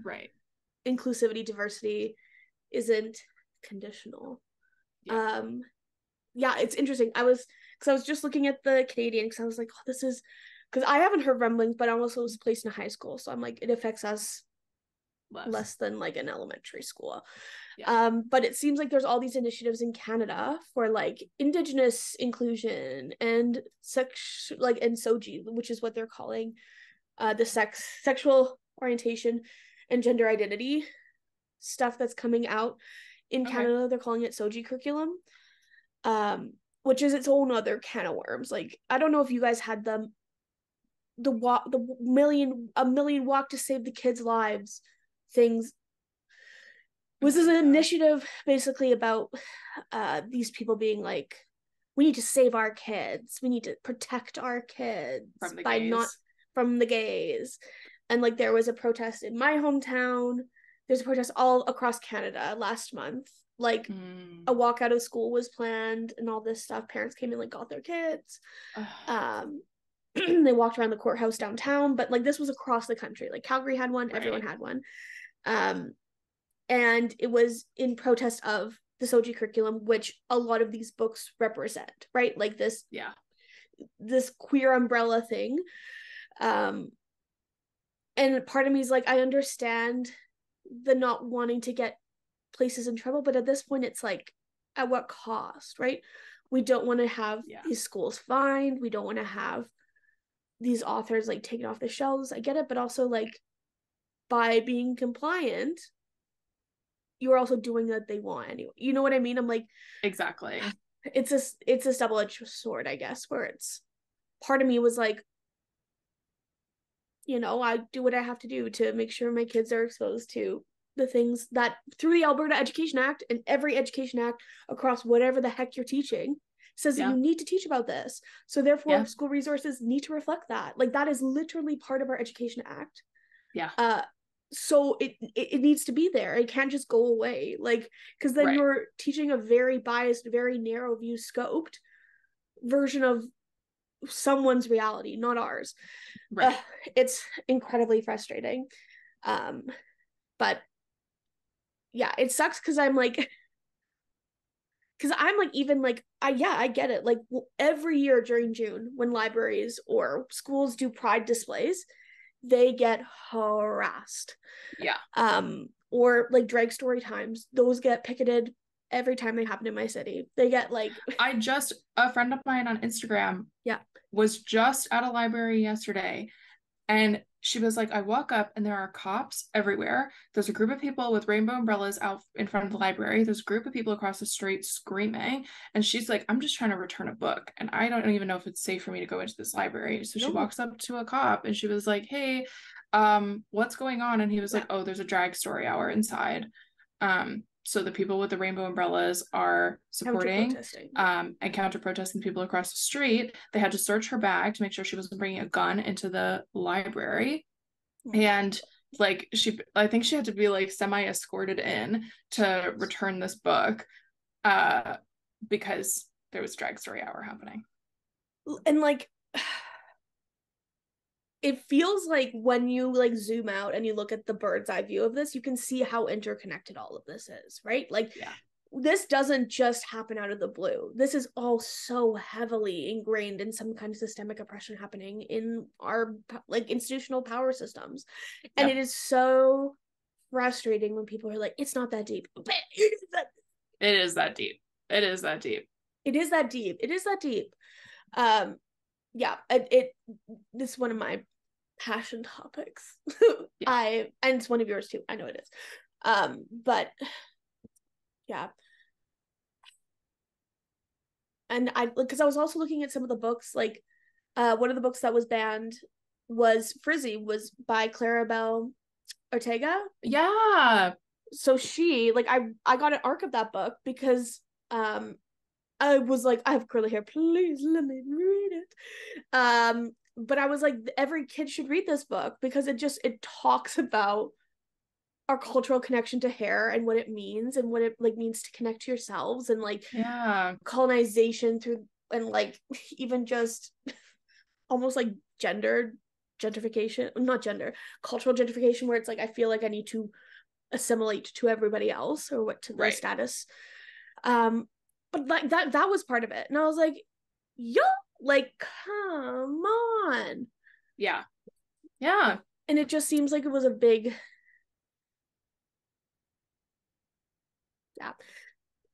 Speaker 2: Right.
Speaker 1: Inclusivity, diversity isn't conditional. It's interesting. I was just looking at the Canadian, because I was like, oh, this is, because I haven't heard rumblings, but I also was placed in a high school, so I'm like, it affects us less than like an elementary school. But it seems like there's all these initiatives in Canada for like Indigenous inclusion and and SOGI, which is what they're calling the sexual orientation and gender identity stuff that's coming out in Canada. They're calling it SOGI curriculum, which is its own other can of worms. Like, I don't know if you guys had a million walk to save the kids' lives things. Was this an initiative basically about these people being like, we need to save our kids, we need to protect our kids from the gays. And like, there was a protest in my hometown. There's a protest all across Canada last month. Like, a walk out of school was planned and all this stuff. Parents came in, like, got their kids. They walked around the courthouse downtown, but like, this was across the country. Like, Calgary had one, everyone had one. And it was in protest of the SOGI curriculum, which a lot of these books represent, right? Like this queer umbrella thing. And part of me is like, I understand the not wanting to get places in trouble, but at this point it's like, at what cost, right? We don't want to have these schools fined. We don't want to have these authors like taken off the shelves. I get it, but also like, by being compliant, you're also doing what they want anyway. You know what I mean? I'm like,
Speaker 2: exactly.
Speaker 1: It's a double-edged sword, I guess, where it's, part of me was like, you know, I do what I have to do to make sure my kids are exposed to the things that through the Alberta Education Act and every education act across whatever the heck you're teaching says that you need to teach about this. So therefore school resources need to reflect that. Like, that is literally part of our Education Act. So it needs to be there. It can't just go away. Like, because then you're teaching a very biased, very narrow view scoped version of someone's reality, not ours. It's incredibly frustrating. But yeah, it sucks because I'm like, even like, I get it. Like, every year during June, when libraries or schools do pride displays, they get harassed. Or like drag story times, those get picketed every time they happen in my city. They get like
Speaker 2: a friend of mine on Instagram
Speaker 1: yeah
Speaker 2: was just at a library yesterday, and she was like, I walk up and there are cops everywhere. There's a group of people with rainbow umbrellas out in front of the library. There's a group of people across the street screaming. And she's like, I'm just trying to return a book. And I don't even know if it's safe for me to go into this library. So she walks up to a cop and she was like, hey, what's going on? And he was like, oh, there's a drag story hour inside. So the people with the rainbow umbrellas are supporting and counter-protesting people across the street. They had to search her bag to make sure she wasn't bringing a gun into the library. And like I think she had to be like semi-escorted in to return this book because there was drag story hour happening.
Speaker 1: And like it feels like when you like zoom out and you look at the bird's eye view of this, you can see how interconnected all of this is, right? Like this doesn't just happen out of the blue. This is all so heavily ingrained in some kind of systemic oppression happening in our like institutional power systems. And it is so frustrating when people are like, it's not that deep.
Speaker 2: It is that deep. It is that deep.
Speaker 1: It is that deep. It is that deep. This is one of my passion topics. And it's one of yours too. I know it is. But yeah. And because I was also looking at some of the books, like one of the books that was banned was Frizzy, was by Claribel Ortega.
Speaker 2: Yeah.
Speaker 1: So she, like, I got an arc of that book because I was like, I have curly hair, please let me read it. But I was like, every kid should read this book because it talks about our cultural connection to hair and what it means and what it like means to connect to yourselves and like colonization through and like even just almost like cultural gentrification, where it's like I feel like I need to assimilate to everybody else or what to their status. But like that was part of it, and I was like, yo, like come on.
Speaker 2: Yeah.
Speaker 1: And it just seems like it was a big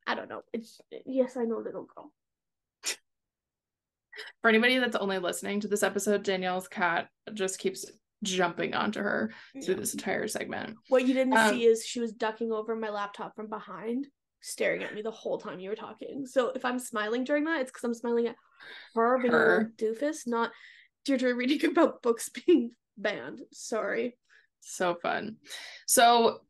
Speaker 1: I don't know. It's yes, I know, little girl.
Speaker 2: For anybody that's only listening to this episode, Danielle's cat just keeps jumping onto her through this entire segment.
Speaker 1: What you didn't see is she was ducking over my laptop from behind, staring at me the whole time you were talking. So if I'm smiling during that, it's because I'm smiling at her being a little doofus, not Deirdre reading about books being banned. Sorry.
Speaker 2: So fun. So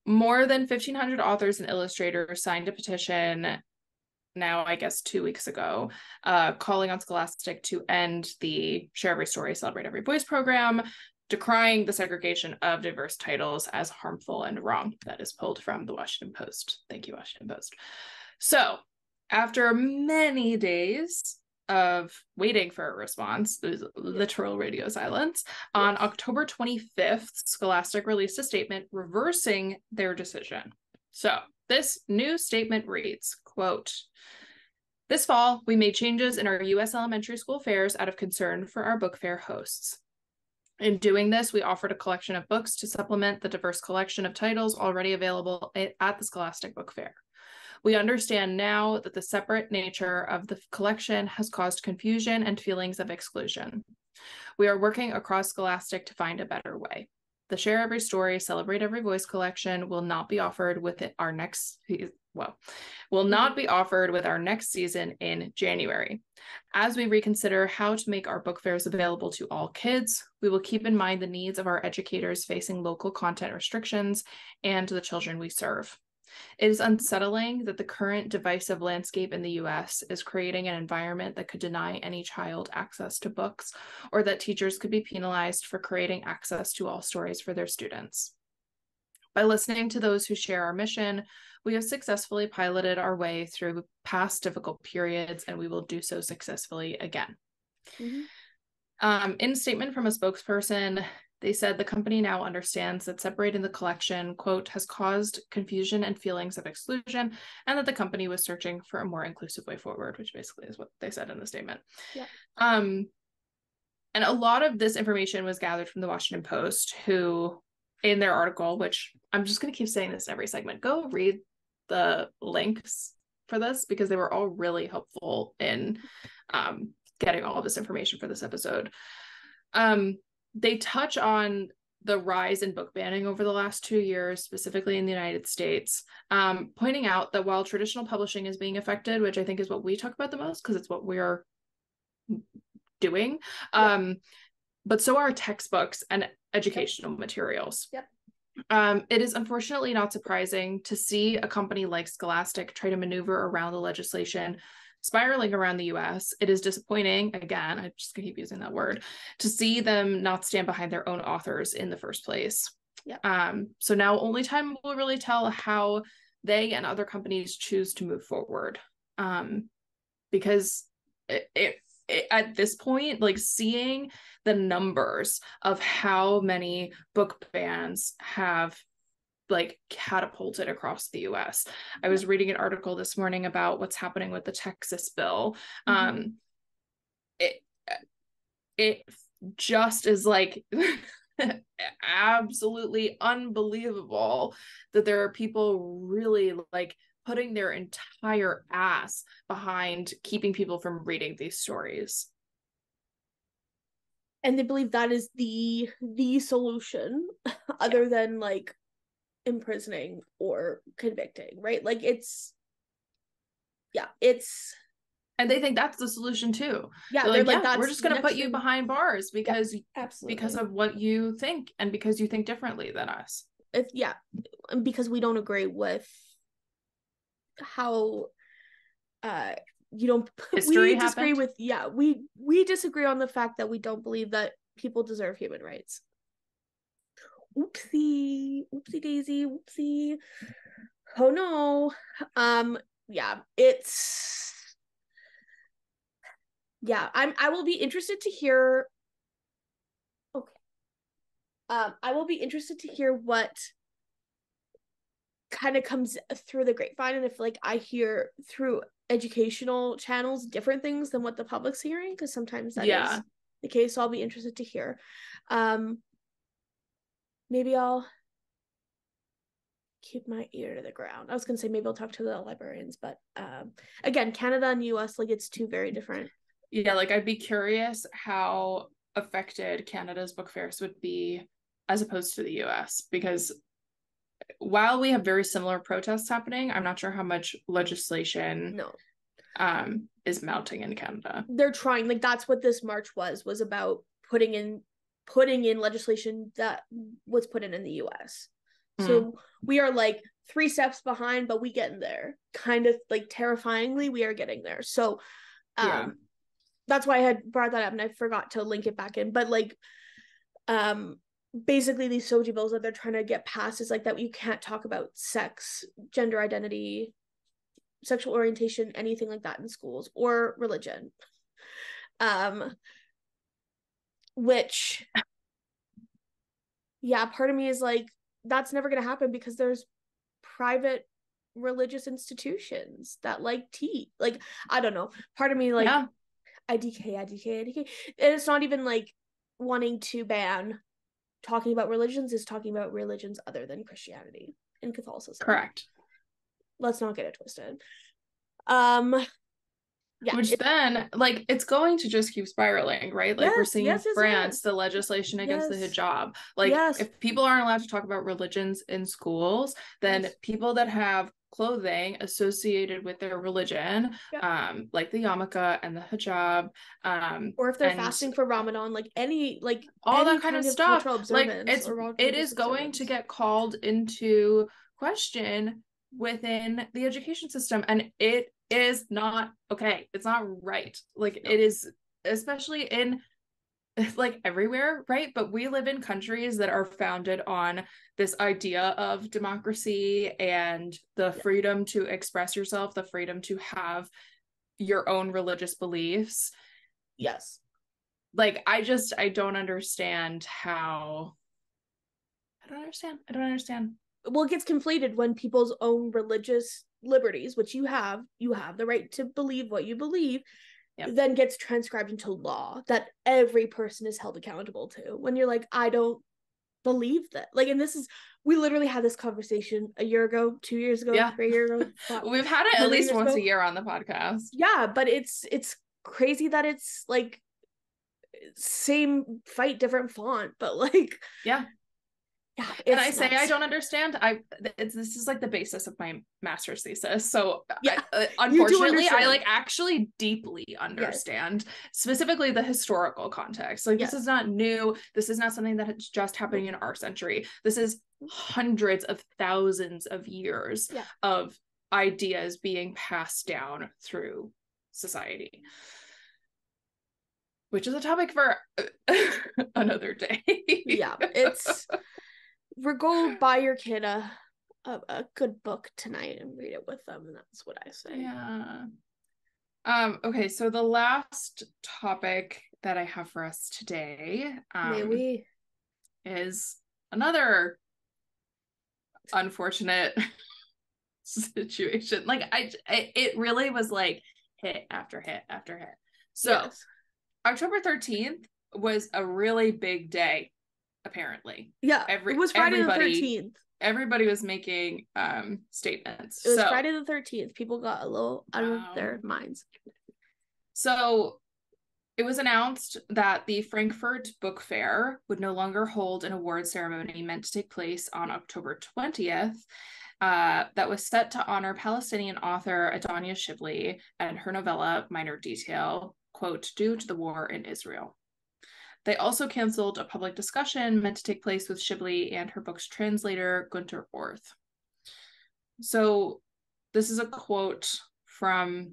Speaker 2: more than 1,500 authors and illustrators signed a petition now, I guess 2 weeks ago, calling on Scholastic to end the Share Every Story, Celebrate Every Voice program, decrying the segregation of diverse titles as harmful and wrong. That is pulled from the Washington Post. Thank you, Washington Post. So after many days of waiting for a response, there's literal radio silence, on October 25th, Scholastic released a statement reversing their decision. So this new statement reads, quote, "This fall, we made changes in our U.S. elementary school fairs out of concern for our book fair hosts. In doing this, we offered a collection of books to supplement the diverse collection of titles already available at the Scholastic Book Fair. We understand now that the separate nature of the collection has caused confusion and feelings of exclusion. We are working across Scholastic to find a better way. The Share Every Story, Celebrate Every Voice collection will not be offered with our next season in January. As we reconsider how to make our book fairs available to all kids, we will keep in mind the needs of our educators facing local content restrictions and the children we serve. It is unsettling that the current divisive landscape in the U.S. is creating an environment that could deny any child access to books, or that teachers could be penalized for creating access to all stories for their students. By listening to those who share our mission, we have successfully piloted our way through past difficult periods, and we will do so successfully again." In a statement from a spokesperson, they said the company now understands that separating the collection, quote, has caused confusion and feelings of exclusion, and that the company was searching for a more inclusive way forward, which basically is what they said in the statement. And a lot of this information was gathered from the Washington Post, who, in their article, which I'm just going to keep saying this in every segment, go read the links for this because they were all really helpful in getting all of this information for this episode. They touch on the rise in book banning over the last 2 years, specifically in the United States, pointing out that while traditional publishing is being affected, which I think is what we talk about the most because it's what we're doing, but so are textbooks and educational materials. It is unfortunately not surprising to see a company like Scholastic try to maneuver around the legislation spiraling around the US. It is disappointing, again, I just keep using that word, to see them not stand behind their own authors in the first place. So now only time will really tell how they and other companies choose to move forward. Because at this point, like seeing the numbers of how many book bans have like catapulted across the US. I was reading an article this morning about what's happening with the Texas bill. It just is like absolutely unbelievable that there are people really like putting their entire ass behind keeping people from reading these stories.
Speaker 1: And they believe that is the solution other than like imprisoning or convicting, right? Like it's
Speaker 2: and they think that's the solution too.
Speaker 1: They're like
Speaker 2: we're just going to put you behind bars because because of what you think and because you think differently than us.
Speaker 1: Because we don't agree with how you don't
Speaker 2: history
Speaker 1: we disagree
Speaker 2: happened.
Speaker 1: With we disagree on the fact that we don't believe that people deserve human rights. Oopsie daisy, whoopsie. Oh no. I will be interested to hear. Okay. I will be interested to hear what kind of comes through the grapevine, and if like I hear through educational channels different things than what the public's hearing, because sometimes that is the case. So I'll be interested to hear. Maybe I'll keep my ear to the ground. I was gonna say maybe I'll talk to the librarians, but again, Canada and US, like it's two very different.
Speaker 2: Like I'd be curious how affected Canada's book fairs would be as opposed to the US, because while we have very similar protests happening, I'm not sure how much legislation is mounting in Canada.
Speaker 1: They're trying, like that's what this march was about, putting in legislation that was put in the US. So we are like 3 steps behind, but we getting there. Kind of like terrifyingly, we are getting there. So that's why I had brought that up and I forgot to link it back in. But like basically these SOGI bills that they're trying to get passed is like that you can't talk about sex, gender identity, sexual orientation, anything like that in schools, or religion. Which part of me is like, that's never going to happen because there's private religious institutions that like teach. Like, I don't know. Part of me like IDK. And it's not even like wanting to ban talking about religions, is talking about religions other than Christianity and Catholicism.
Speaker 2: Correct.
Speaker 1: Let's not get it twisted.
Speaker 2: Which then, like, it's going to just keep spiraling, right? Like, we're seeing France, the legislation against the hijab. Like, if people aren't allowed to talk about religions in schools, then people that have clothing associated with their religion, like the yarmulke and the hijab,
Speaker 1: or if they're fasting for Ramadan, like any, like
Speaker 2: all
Speaker 1: any
Speaker 2: that kind of stuff, like it is going to get called into question within the education system, and it is not okay. It's not right. Like it is, especially in like everywhere, right? But we live in countries that are founded on this idea of democracy and the freedom to express yourself, the freedom to have your own religious beliefs.
Speaker 1: Yes.
Speaker 2: Like I don't understand how. I don't understand.
Speaker 1: Well, it gets conflated when people's own religious liberties, which you have the right to believe what you believe, then gets transcribed into law that every person is held accountable to. When you're like, I don't believe that. Like, and this is we literally had this conversation a year ago, 2 years ago, 3 years ago.
Speaker 2: We've had it at least once a year on the podcast.
Speaker 1: Yeah, but it's crazy that it's like same fight, different font, but like
Speaker 2: yeah. And I say I don't understand. This is like the basis of my master's thesis. So unfortunately, I like actually deeply understand specifically the historical context. Like this is not new. This is not something that is just happening in our century. This is hundreds of thousands of years of ideas being passed down through society, which is a topic for another day.
Speaker 1: Go buy your kid a good book tonight and read it with them, and that's what I say.
Speaker 2: Yeah. Okay, so the last topic that I have for us today is another unfortunate situation. Like it really was like hit after hit after hit. So October 13th was a really big day, apparently.
Speaker 1: Yeah, it was Friday the 13th.
Speaker 2: Everybody was making statements.
Speaker 1: It was Friday the 13th. People got a little out of their minds.
Speaker 2: So it was announced that the Frankfurt Book Fair would no longer hold an award ceremony meant to take place on October 20th. That was set to honor Palestinian author Adania Shibli and her novella Minor Detail, quote, due to the war in Israel. They also canceled a public discussion meant to take place with Shibli and her book's translator, Gunter Orth. So this is a quote from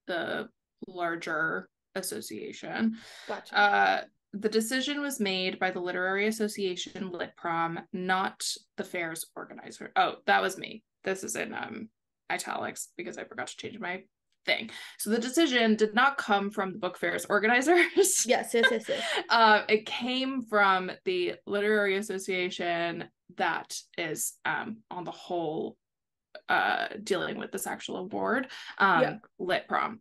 Speaker 2: the larger association.
Speaker 1: Gotcha.
Speaker 2: The decision was made by the Literary Association Lit Prom, not the fair's organizer. Oh, that was me. This is in italics because I forgot to change my thing. So the decision did not come from the book fair's organizers.
Speaker 1: Yes.
Speaker 2: It came from the Literary Association that is on the whole dealing with this actual award, Lit Prom.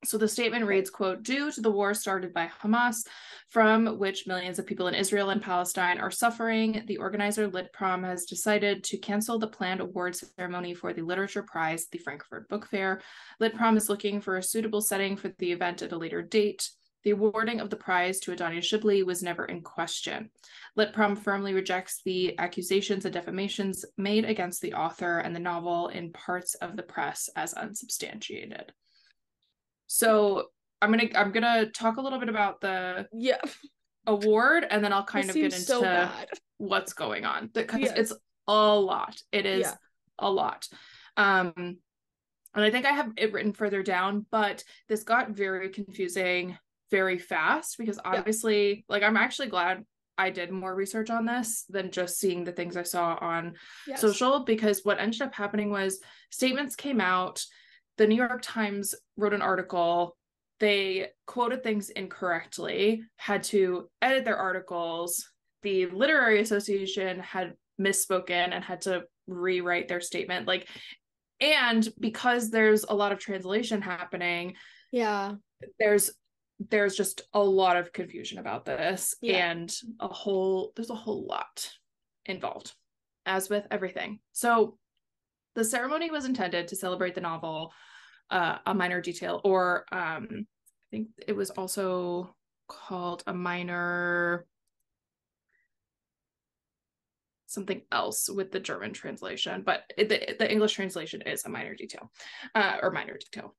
Speaker 2: So the statement reads, quote, due to the war started by Hamas, from which millions of people in Israel and Palestine are suffering, the organizer Lit Prom has decided to cancel the planned awards ceremony for the Literature Prize at the Frankfurt Book Fair. Lit Prom is looking for a suitable setting for the event at a later date. The awarding of the prize to Adania Shibli was never in question. Lit Prom firmly rejects the accusations and defamations made against the author and the novel in parts of the press as unsubstantiated. So I'm gonna talk a little bit about the award, and then I'll kind of get into what's going on, because it's a lot. It is a lot. And I think I have it written further down, but this got very confusing very fast, because obviously, like, I'm actually glad I did more research on this than just seeing the things I saw on social, because what ended up happening was statements came out. The New York Times wrote an article. They quoted things incorrectly, had to edit their articles. The Literary Association had misspoken and had to rewrite their statement. And because there's a lot of translation happening, there's just a lot of confusion about this, and there's a whole lot involved, as with everything. So the ceremony was intended to celebrate the novel, A Minor Detail, or I think it was also called A Minor something else with the German translation, but the English translation is A Minor Detail, or Minor Detail,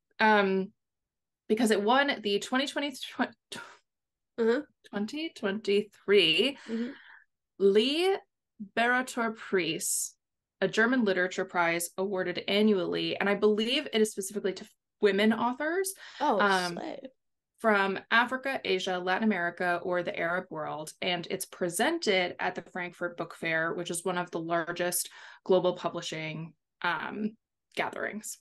Speaker 2: because it won the 2023 Literaturpreis, a German literature prize awarded annually, and I believe it is specifically to women authors from Africa, Asia, Latin America, or the Arab world, and it's presented at the Frankfurt Book Fair, which is one of the largest global publishing gatherings.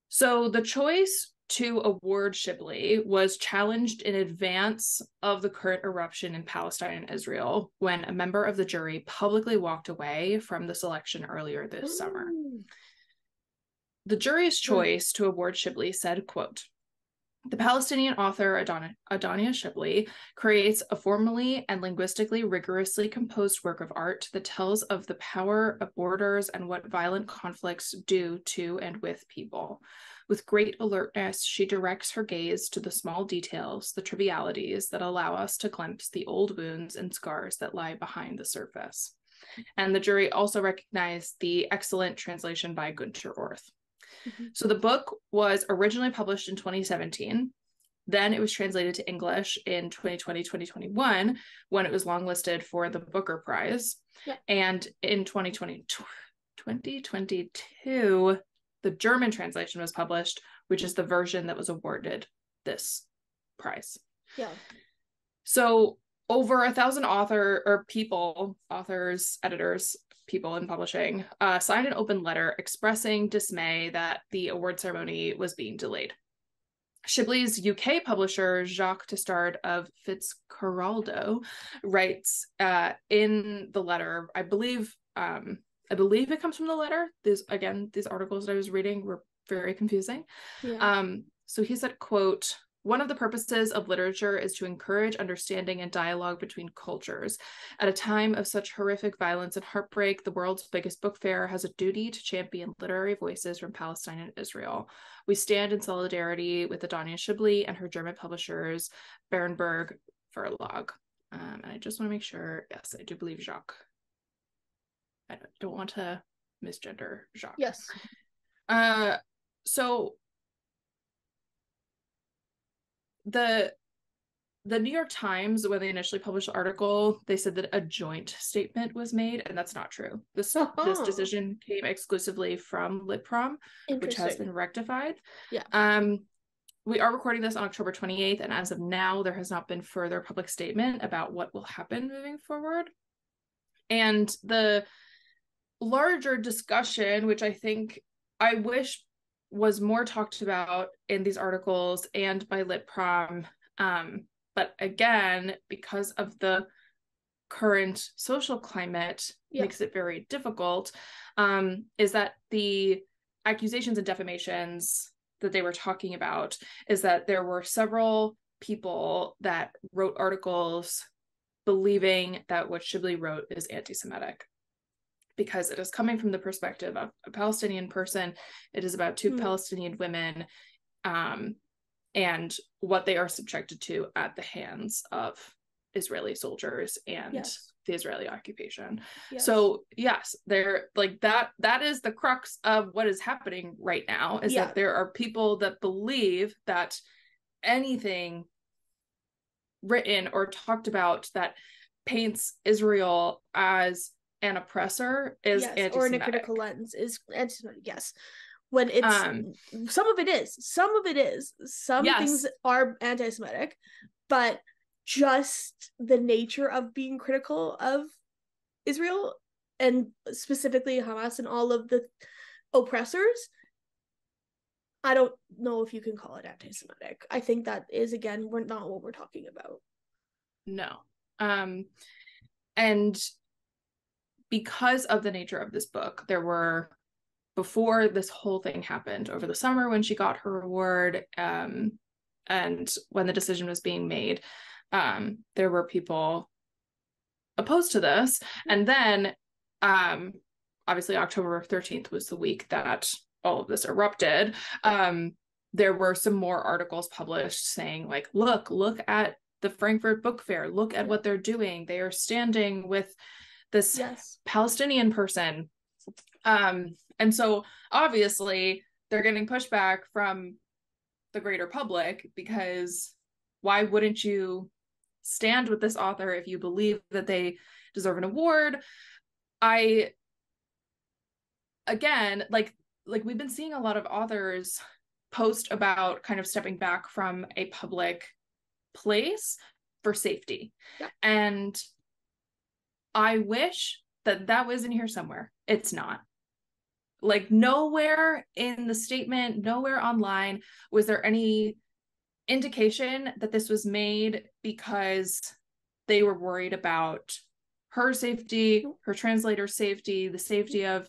Speaker 2: So the choice to award Shibli was challenged in advance of the current eruption in Palestine and Israel, when a member of the jury publicly walked away from the selection earlier this summer. The jury's choice to award Shibli said, quote, The Palestinian author Adania Shibli creates a formally and linguistically rigorously composed work of art that tells of the power of borders and what violent conflicts do to and with people. With great alertness, she directs her gaze to the small details, the trivialities that allow us to glimpse the old wounds and scars that lie behind the surface. And the jury also recognized the excellent translation by Günter Orth. Mm-hmm. So the book was originally published in 2017. Then it was translated to English in 2020-2021 when it was longlisted for the Booker Prize. Yeah. And in 2022, the German translation was published, which is the version that was awarded this prize.
Speaker 1: Yeah.
Speaker 2: So over 1,000 authors, editors, people in publishing, signed an open letter expressing dismay that the award ceremony was being delayed. Shibli's UK publisher, Jacques Testard of Fitzcarraldo, writes in the letter, I believe it comes from the letter. These articles that I was reading were very confusing.
Speaker 1: Yeah.
Speaker 2: So he said, quote, "One of the purposes of literature is to encourage understanding and dialogue between cultures. At a time of such horrific violence and heartbreak, the world's biggest book fair has a duty to champion literary voices from Palestine and Israel. We stand in solidarity with Adania Shibli and her German publishers, Berenberg Verlag." And I just want to make sure, yes, I do believe Jacques. I don't want to misgender Jacques.
Speaker 1: Yes.
Speaker 2: So the New York Times, when they initially published the article, they said that a joint statement was made, and that's not true. This decision came exclusively from Litprom, which has been rectified.
Speaker 1: Yeah.
Speaker 2: We are recording this on October 28th, and as of now, there has not been further public statement about what will happen moving forward. And the larger discussion, which I wish was more talked about in these articles and by Litprom, but again, because of the current social climate, makes it very difficult, is that the accusations and defamations that they were talking about is that there were several people that wrote articles believing that what Shibli wrote is anti-Semitic, because it is coming from the perspective of a Palestinian person. It is about two Palestinian women and what they are subjected to at the hands of Israeli soldiers and the Israeli occupation. Yes. So yes, they're like that is the crux of what is happening right now, is that there are people that believe that anything written or talked about that paints Israel as an oppressor is anti-Semitic.
Speaker 1: Or in a critical lens is anti-Semitic. Yes. When it's some of it is. Some things are anti-Semitic, but just the nature of being critical of Israel and specifically Hamas and all of the oppressors, I don't know if you can call it anti-Semitic. I think that is, again, we're not what we're talking about.
Speaker 2: No. And because of the nature of this book, there were, before this whole thing happened over the summer when she got her award, and when the decision was being made, there were people opposed to this. And then obviously October 13th was the week that all of this erupted. There were some more articles published saying, like, look at the Frankfurt Book Fair, look at what they're doing. They are standing with this Palestinian person. And so obviously they're getting pushback from the greater public, because why wouldn't you stand with this author if you believe that they deserve an award? Again, like we've been seeing a lot of authors post about kind of stepping back from a public place for safety. Yeah. And I wish that was in here somewhere. It's not. Like, nowhere in the statement, nowhere online was there any indication that this was made because they were worried about her safety, her translator's safety, the safety of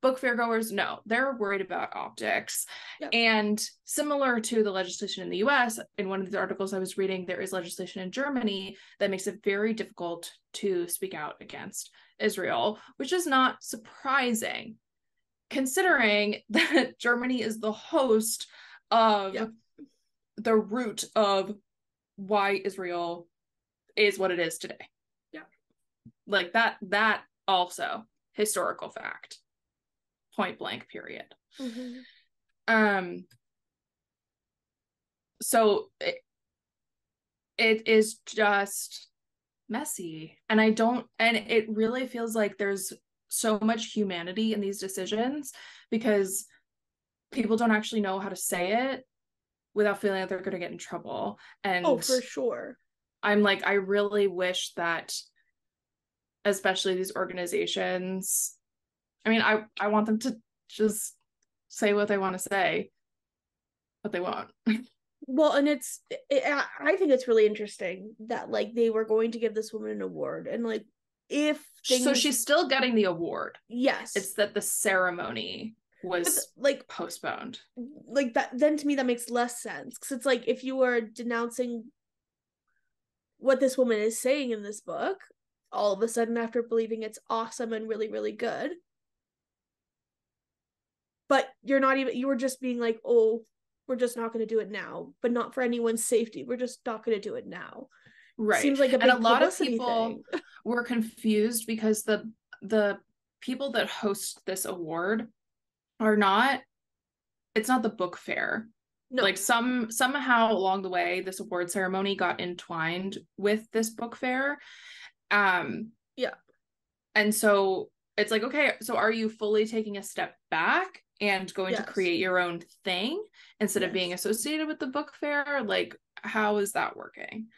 Speaker 2: book fair goers, no, they're worried about optics. Yep. And similar to the legislation in the US, in one of the articles I was reading, there is legislation in Germany that makes it very difficult to speak out against Israel, which is not surprising, considering that Germany is the host of the root of why Israel is what it is today.
Speaker 1: Yeah.
Speaker 2: Like that also historical fact. Point blank, period. Mm-hmm. So it is just messy. And it really feels like there's so much humanity in these decisions because people don't actually know how to say it without feeling like they're going to get in trouble. And
Speaker 1: for sure.
Speaker 2: I'm like, I really wish that, especially these organizations, I mean, I want them to just say what they want to say, but they won't.
Speaker 1: Well, and I think it's really interesting that like they were going to give this woman an award, and like if
Speaker 2: so she's still getting the award.
Speaker 1: Yes,
Speaker 2: it's that the ceremony was like postponed.
Speaker 1: Like that, then to me that makes less sense because it's like if you were denouncing what this woman is saying in this book, all of a sudden after believing it's awesome and really, really good, but you were just being like, oh, we're just not going to do it now, but not for anyone's safety. We're just not going to do it now.
Speaker 2: Right. Seems like a big and a lot of people were confused because the people that host this award it's not the book fair. No. Like somehow along the way, this award ceremony got entwined with this book fair.
Speaker 1: Yeah.
Speaker 2: And so it's like, okay, so are you fully taking a step back and going to create your own thing instead of being associated with the book fair? Like, how is that working?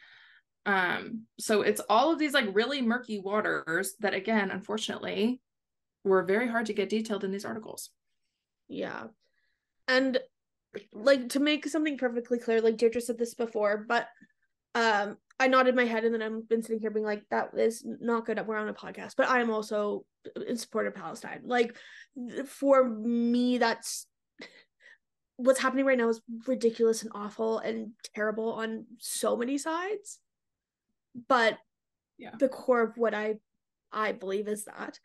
Speaker 2: So it's all of these like really murky waters that, again, unfortunately, were very hard to get detailed in these articles.
Speaker 1: Yeah. And like to make something perfectly clear, like Deirdre said this before, but I nodded my head and then I've been sitting here being like, that is not good. We're on a podcast, but I am also in support of Palestine. Like for me, that's what's happening right now is ridiculous and awful and terrible on so many sides. But the core of what I believe is that.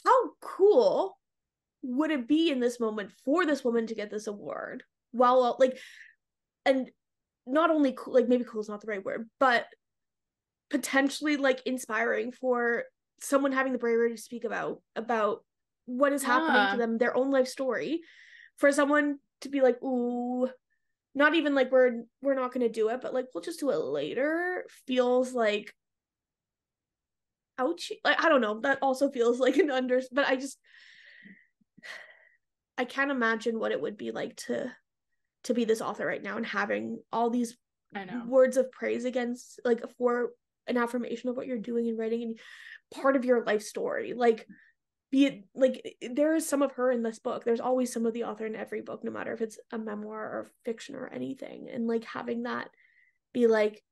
Speaker 1: How cool would it be in this moment for this woman to get this award? While like, and not only cool, like maybe cool is not the right word, but potentially like inspiring for someone having the bravery to speak about what is happening to them, their own life story, for someone to be like, ooh, not even like we're not going to do it, but like we'll just do it later, feels like ouch. Like I don't know, that also feels like but I can't imagine what it would be like to be this author right now and having all these words of praise against, like, for an affirmation of what you're doing and writing and part of your life story. Like, be it like there is some of her in this book. There's always some of the author in every book, no matter if it's a memoir or fiction or anything. And like having that be like,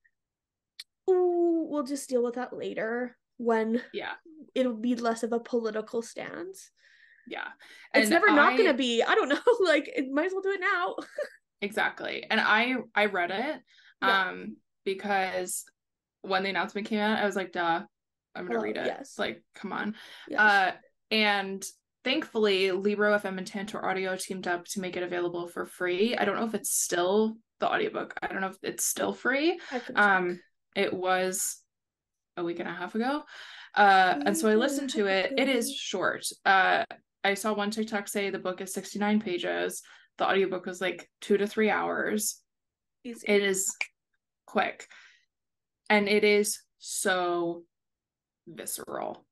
Speaker 1: ooh, we'll just deal with that later when it'll be less of a political stance.
Speaker 2: Yeah.
Speaker 1: And it's never not gonna be. I don't know. Like, it might as well do it now.
Speaker 2: Exactly. And I read it because when the announcement came out, I was like, duh, I'm gonna read it. Yes. Like, come on. Yes. And thankfully Libro FM and Tantor Audio teamed up to make it available for free. I don't know if it's still the audiobook. I don't know if it's still free. It was a week and a half ago. And so I listened to it. It is short. I saw one TikTok say the book is 69 pages. The audiobook was like 2 to 3 hours. Easy. It is quick. And it is so visceral.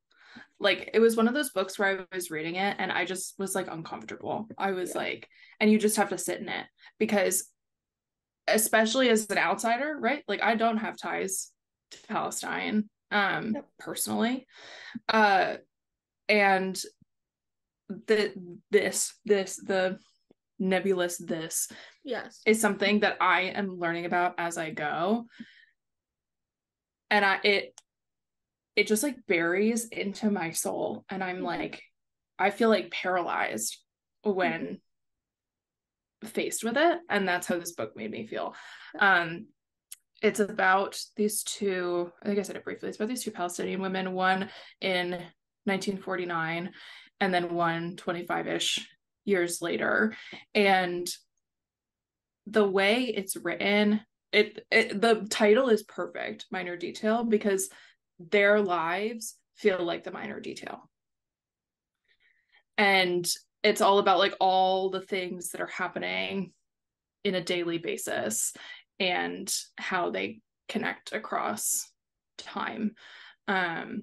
Speaker 2: Like, it was one of those books where I was reading it and I just was like uncomfortable. I was like, and you just have to sit in it because, especially as an outsider, right? Like, I don't have ties to Palestine personally. And the nebulous is something that I am learning about as I go. And it just like buries into my soul, and I'm like, I feel like paralyzed when faced with it, and that's how this book made me feel. It's about these two, I think I said it briefly, it's about these two Palestinian women, one in 1949 and then one 25-ish years later. And the way it's written, the title is perfect, Minor Detail, because their lives feel like the minor detail. And it's all about like all the things that are happening in a daily basis and how they connect across time. And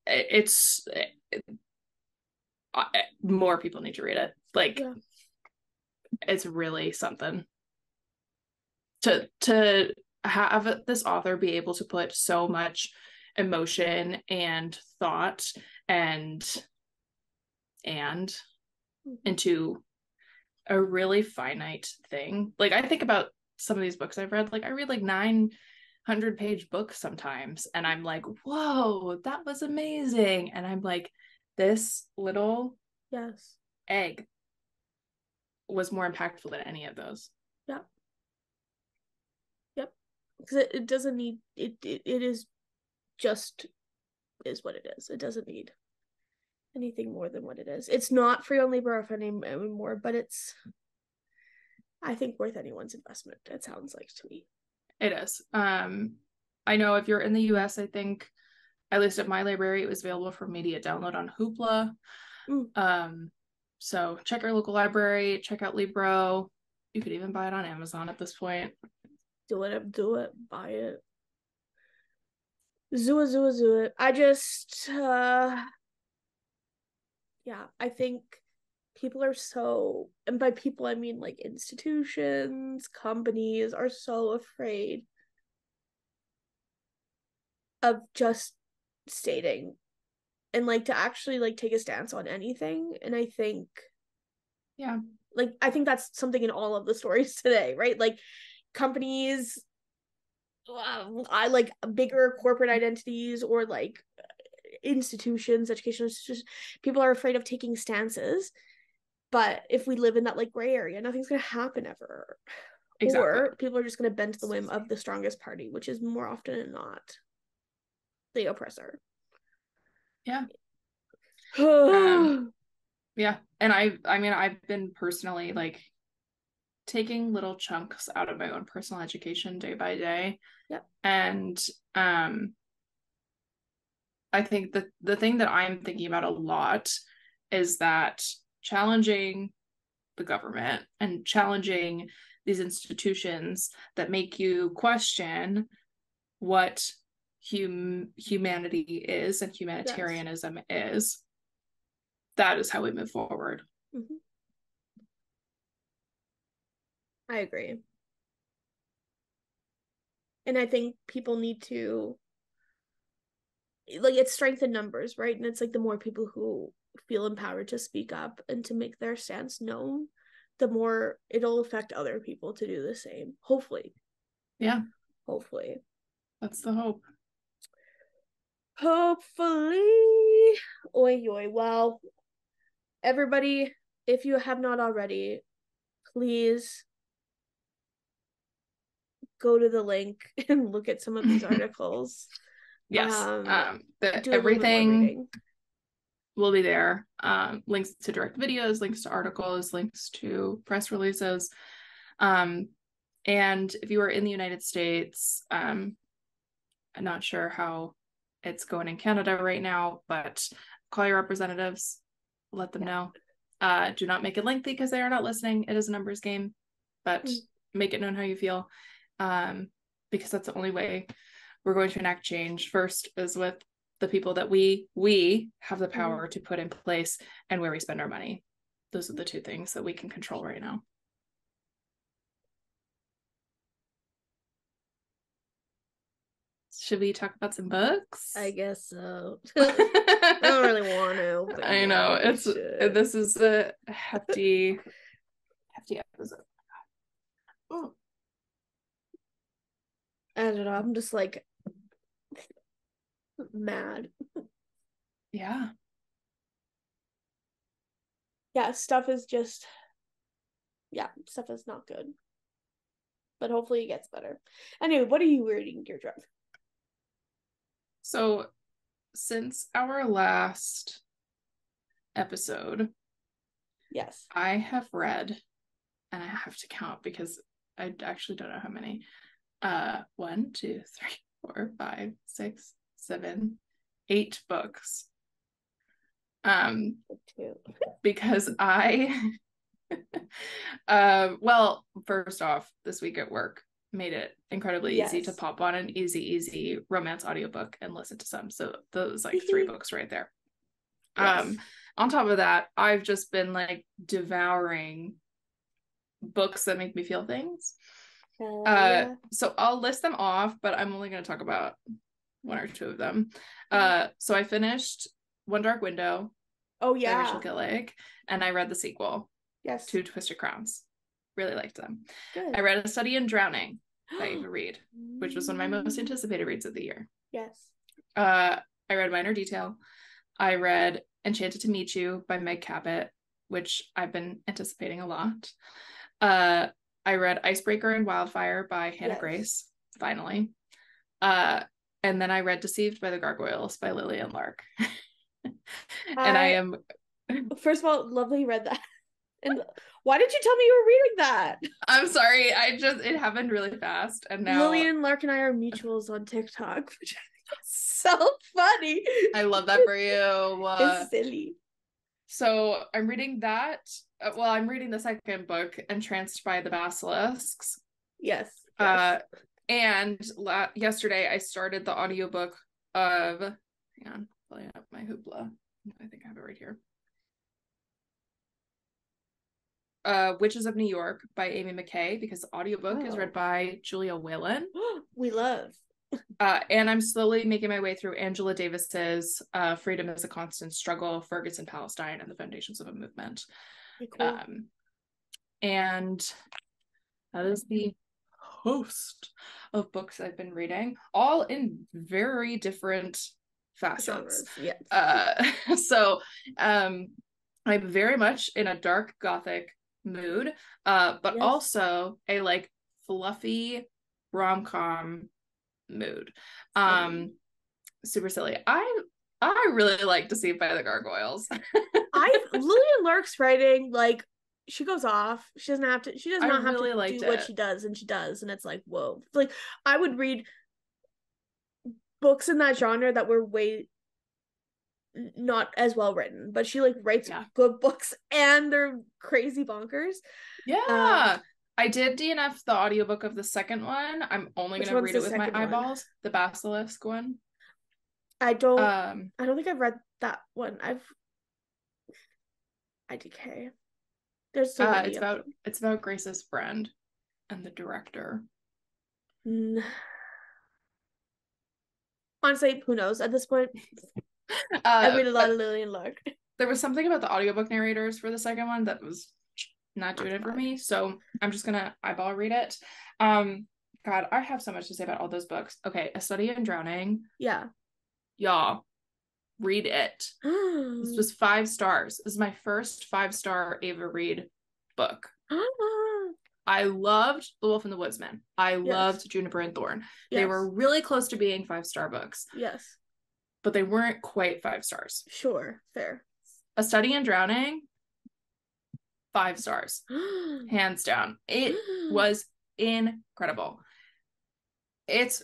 Speaker 2: it's more people need to read it. Like, it's really something to have this author be able to put so much emotion and thought and into a really finite thing. Like, I think about some of these books I've read, like I read like 900-page books sometimes, and I'm like, whoa, that was amazing. And I'm like, this little egg was more impactful than any of those.
Speaker 1: Because it doesn't need it is just is what it is. It doesn't need anything more than what it is. It's not free on LibreOffer anymore, but it's, I think, worth anyone's investment. It sounds like to me.
Speaker 2: It is. I know if you're in the US, I think, at least at my library, it was available for immediate download on Hoopla. So check your local library, check out Libro. You could even buy it on Amazon at this point.
Speaker 1: Do it, buy it. Zoo it. I just I think people are so, and by people I mean like institutions, companies, are so afraid of just stating and like to actually like take a stance on anything. And I think I think that's something in all of the stories today, right? Like, companies, I like bigger corporate identities, or like institutions, educational institutions, people are afraid of taking stances. But if we live in that like gray area, nothing's going to happen ever. Exactly. Or people are just going to bend to the whim of the strongest party, which is more often than not the oppressor.
Speaker 2: Yeah. And I mean, I've been personally like taking little chunks out of my own personal education day by day. And I think that the thing that I'm thinking about a lot is that challenging the government and challenging these institutions that make you question what humanity is and humanitarianism is, that is how we move forward.
Speaker 1: I agree. And I think people need to, like, it's strength in numbers, right? And it's like the more people who feel empowered to speak up and to make their stance known, the more it'll affect other people to do the same. Hopefully. Hopefully.
Speaker 2: That's the hope.
Speaker 1: Hopefully. Oi. Well, everybody, if you have not already, please go to the link and look at some of these articles.
Speaker 2: Everything will be there. Links to direct videos, links to articles, links to press releases. And if you are in the United States, I'm not sure how it's going in Canada right now, but call your representatives, let them know. Do not make it lengthy because they are not listening. It is a numbers game, but make it known how you feel, because that's the only way we're going to enact change. First is with the people that we have the power to put in place, and where we spend our money. Those are the two things that we can control right now. Should we talk about some books?
Speaker 1: I guess so. I don't really want to. But
Speaker 2: I know this is a hefty episode.
Speaker 1: I don't know. I'm just like, mad.
Speaker 2: Yeah.
Speaker 1: Yeah, stuff is not good. But hopefully it gets better. Anyway, what are you reading, Deirdre?
Speaker 2: So, since our last episode,
Speaker 1: yes,
Speaker 2: I have read, and I have to count because I actually don't know how many. 1, 2, 3, 4, 5, 6, 7, 8 books. Because I well, first off, this week at work made it incredibly easy to pop on an easy romance audiobook and listen to some. So those like 3 books right there. Yes. On top of that, I've just been like devouring books that make me feel things. Yeah. So I'll list them off, but I'm only going to talk about 1 or 2 of them. So I finished One Dark Window.
Speaker 1: Oh yeah,
Speaker 2: by Rachel Gillig, and I read the sequel.
Speaker 1: Yes.
Speaker 2: To Twisted Crowns. Really liked them.
Speaker 1: Good.
Speaker 2: I read A Study in Drowning by Ava Reid, which was one of my most anticipated reads of the year.
Speaker 1: Yes.
Speaker 2: I read Minor Detail. I read Enchanted to Meet You by Meg Cabot, which I've been anticipating a lot. I read Icebreaker and Wildfire by Hannah Grace, finally. And then I read Deceived by the Gargoyles by Lillian Lark. And I am...
Speaker 1: First of all, lovely read that. And why did you tell me you were reading that?
Speaker 2: I'm sorry. It happened really fast. And now
Speaker 1: Lillian Lark and I are mutuals on TikTok, which I think is so funny.
Speaker 2: I love that for you.
Speaker 1: It's silly.
Speaker 2: So I'm reading that. I'm reading the second book, Entranced by the Basilisks.
Speaker 1: Yes.
Speaker 2: And yesterday I started the audiobook of, hang on, pulling up my Hoopla. I think I have it right here. Witches of New York by Amy McKay, because the audiobook is read by Julia Whalen.
Speaker 1: We love.
Speaker 2: And I'm slowly making my way through Angela Davis's Freedom is a Constant Struggle, Ferguson, Palestine, and the Foundations of a Movement. Cool. And that is the host of books I've been reading, all in very different facets. Yes. So I'm very much in a dark gothic mood, but also a like fluffy rom-com mood. Super silly. I really like Deceived by the Gargoyles.
Speaker 1: Lillian Lark's writing, like, she goes off. She does not have to do what she does, and she does, and it's like, whoa. Like, I would read books in that genre that were way not as well written, but she like writes good books and they're crazy bonkers.
Speaker 2: I did DNF the audiobook of the second one. I'm only gonna read it with my eyeballs. The Basilisk one. I don't think I've read that one. IDK. There's so many. It's about Grace's friend and the director.
Speaker 1: Honestly, who knows at this point? I read a lot of Lillian Lark.
Speaker 2: There was something about the audiobook narrators for the second one that was not doing it for me, so I'm just gonna eyeball read it. God, I have so much to say about all those books. Okay, A Study in Drowning.
Speaker 1: Yeah.
Speaker 2: Y'all, read it. This was 5 stars. This is my first 5-star Ava Reid book. I loved The Wolf and the Woodsman. I loved Juniper and Thorn. They were really close to being 5-star books.
Speaker 1: Yes.
Speaker 2: But they weren't quite 5 stars.
Speaker 1: Sure, fair.
Speaker 2: A Study in Drowning, 5 stars. Hands down. It was incredible. It's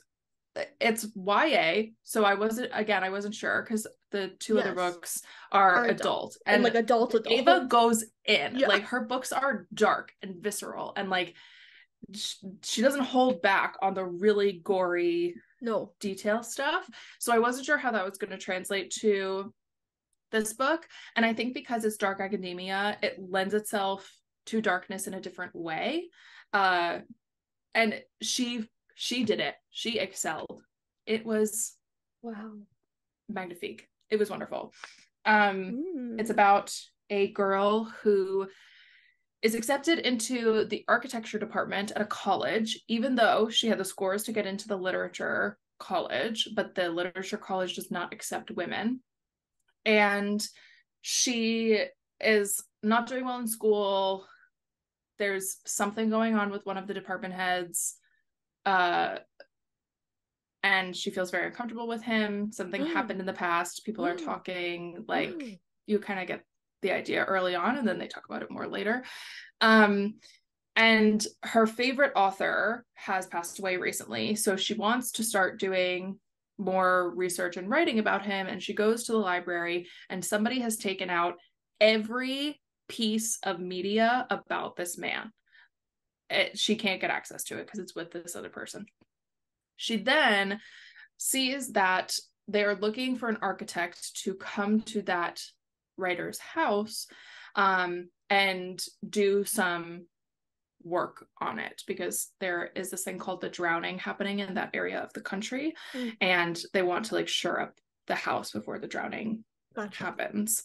Speaker 2: YA, so I wasn't sure, because the 2 other books are adult. And like adult. Ava goes in. Like, her books are dark and visceral, and like she doesn't hold back on the really gory detail stuff. So I wasn't sure how that was going to translate to this book. And I think because it's dark academia, it lends itself to darkness in a different way. And she did it. She excelled. It was magnifique. It was wonderful. It's about a girl who is accepted into the architecture department at a college, even though she had the scores to get into the literature college, but the literature college does not accept women. And she is not doing well in school. There's something going on with one of the department heads. And she feels very uncomfortable with him. Something happened in the past. People are talking, like, you kind of get the idea early on, and then they talk about it more later. And her favorite author has passed away recently, so she wants to start doing more research and writing about him, and she goes to the library, and somebody has taken out every piece of media about this man. She can't get access to it because it's with this other person. She then sees that they're looking for an architect to come to that writer's house and do some work on it, because there is this thing called the drowning happening in that area of the country, and they want to like shore up the house before the drowning happens.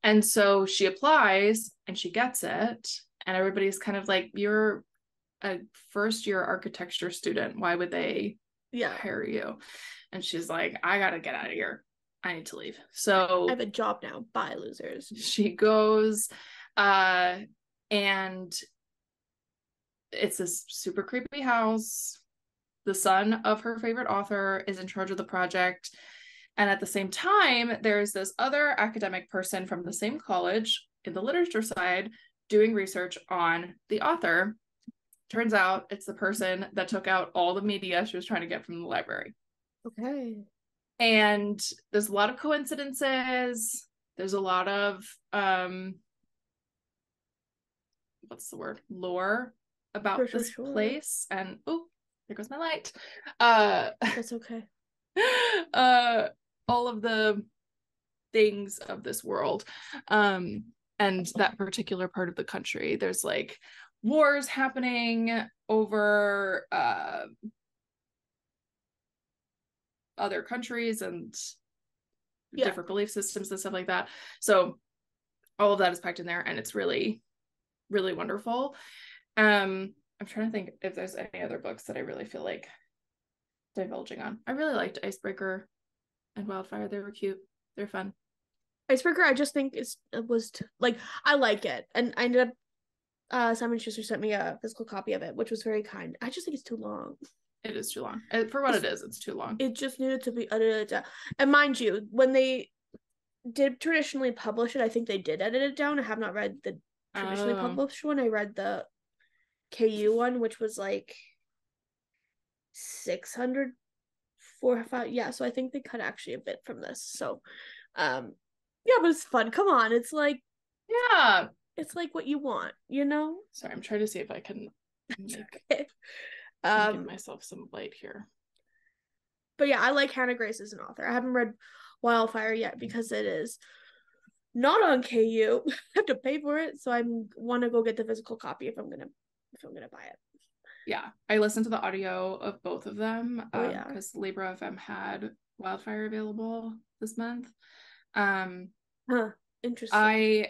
Speaker 2: And so she applies and she gets it, and everybody's kind of like, you're a first year architecture student, why would they hire you? And she's like, I gotta get out of here, I need to leave. So
Speaker 1: I have a job now, bye losers.
Speaker 2: She goes and it's this super creepy house. The son of her favorite author is in charge of the project, and at the same time there's this other academic person from the same college in the literature side doing research on the author. Turns out it's the person that took out all the media she was trying to get from the library.
Speaker 1: Okay.
Speaker 2: And there's a lot of coincidences. There's a lot of what's the word? Lore about this place. And oh, there goes my light.
Speaker 1: That's okay.
Speaker 2: All of the things of this world. And that particular part of the country. There's like wars happening over other countries and different belief systems and stuff like that. So all of that is packed in there, and it's really, really wonderful. I'm trying to think if there's any other books that I really feel like divulging on. I really liked Icebreaker and Wildfire. They were cute. They're fun.
Speaker 1: Icebreaker, I just think I like it, and I ended up Simon Schuster sent me a physical copy of it, which was very kind. I just think it's too long.
Speaker 2: It is too long. For what it is, it's too long.
Speaker 1: It just needed to be edited down. And mind you, when they did traditionally publish it, I think they did edit it down. I have not read the traditionally published one. I read the KU one, which was like 600 so I think they cut actually a bit from this. So but it's fun. Come on, it's like it's like what you want, you know?
Speaker 2: Sorry, I'm trying to see if I can give myself some light here.
Speaker 1: But yeah, I like Hannah Grace as an author. I haven't read Wildfire yet because it is not on KU. I have to pay for it, so I want to go get the physical copy if I'm gonna buy it.
Speaker 2: Yeah, I listened to the audio of both of them because Libra FM had Wildfire available this month.
Speaker 1: Interesting.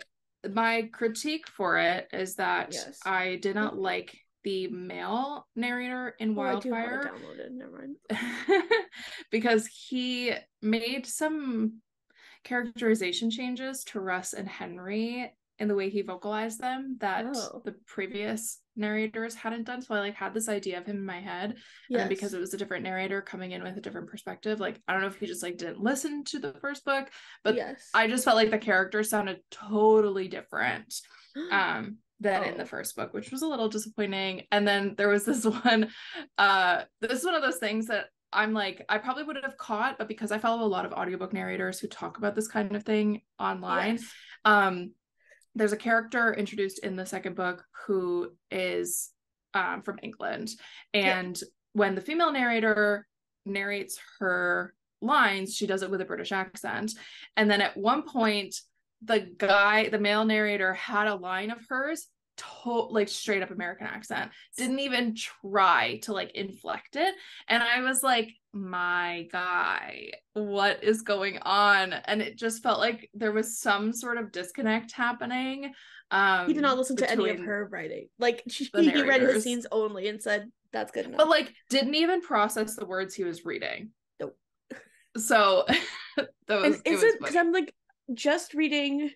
Speaker 2: My critique for it is that I did not like the male narrator in Wildfire.
Speaker 1: I do have it downloaded. Never mind.
Speaker 2: Because he made some characterization changes to Russ and Henry in the way he vocalized them that the previous narrators hadn't done. So I had this idea of him in my head, and then because it was a different narrator coming in with a different perspective, I don't know if he just didn't listen to the first book, but I just felt like the characters sounded totally different than in the first book, which was a little disappointing. And then there was this one this is one of those things that I'm like, I probably would have caught, but because I follow a lot of audiobook narrators who talk about this kind of thing online, there's a character introduced in the second book who is from England. And when the female narrator narrates her lines, she does it with a British accent. And then at one point, the male narrator had a line of hers straight up American accent, didn't even try to inflect it, and I was like, my guy, what is going on? And it just felt like there was some sort of disconnect happening.
Speaker 1: He did not listen to any of her writing. He read his scenes only and said, That's good enough.
Speaker 2: But like didn't even process the words he was reading.
Speaker 1: Nope.
Speaker 2: So
Speaker 1: because I'm like just reading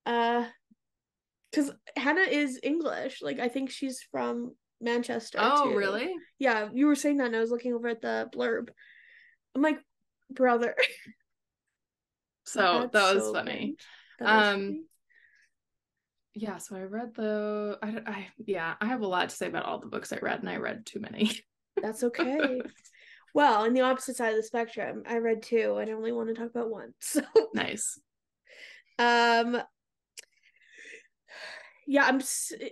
Speaker 1: because Hannah is English. Like I think she's from Manchester.
Speaker 2: Oh,
Speaker 1: too.
Speaker 2: Really?
Speaker 1: Yeah, you were saying that and I was looking over at the blurb. I'm like, brother.
Speaker 2: So that was funny. Funny. Yeah, so I read I have a lot to say about all the books I read, and I read too many.
Speaker 1: That's okay. Well, on the opposite side of the spectrum, I read 2 and I only want to talk about 1. So
Speaker 2: nice.
Speaker 1: Yeah,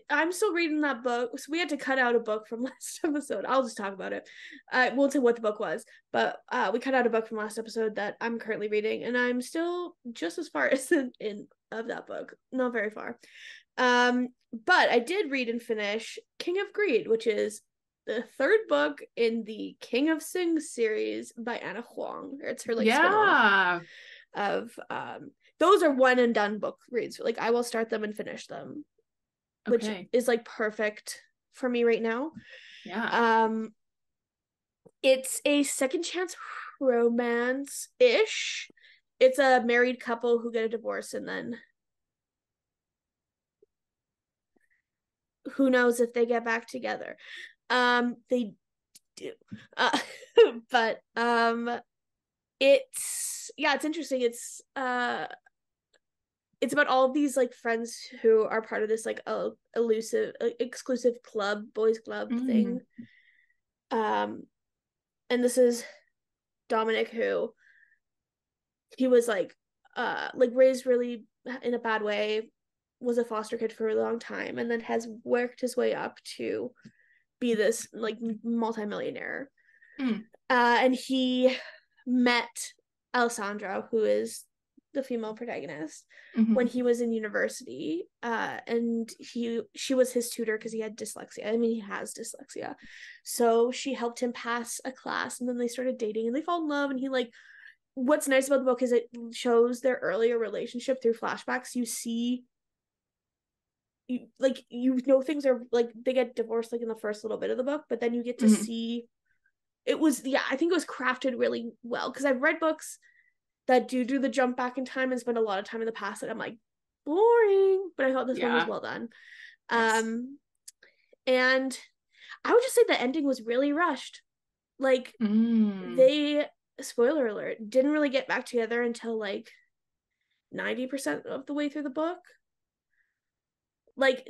Speaker 1: I'm still reading that book. So we had to cut out a book from last episode. I'll just talk about it. I won't say what the book was, but we cut out a book from last episode that I'm currently reading, and I'm still just as far as in of that book, not very far. But I did read and finish King of Greed, which is the 3rd book in the King of Sing series by Anna Huang. It's her spin-off of those are one and done book reads. Like I will start them and finish them, which is like perfect for me right now.
Speaker 2: Yeah.
Speaker 1: It's a second chance romance-ish. It's a married couple who get a divorce and then who knows if they get back together. They do. But it's interesting. It's about all of these like friends who are part of this like elusive exclusive club, boys club thing. And this is Dominic, who he was like raised really in a bad way, was a foster kid for a long time, and then has worked his way up to be this like multimillionaire. And he met Alessandra, who is the female protagonist, when he was in university, and she was his tutor because he had dyslexia. I mean, he has dyslexia, so she helped him pass a class, and then they started dating and they fall in love. And he like, what's nice about the book is it shows their earlier relationship through flashbacks. You see, things are like they get divorced like in the first little bit of the book, but then you get to see it was I think it was crafted really well, because I've read books that do the jump back in time and spend a lot of time in the past that I'm like, boring, but I thought this one was well done. Nice. And I would just say the ending was really rushed. Like they, spoiler alert, didn't really get back together until like 90% of the way through the book. Like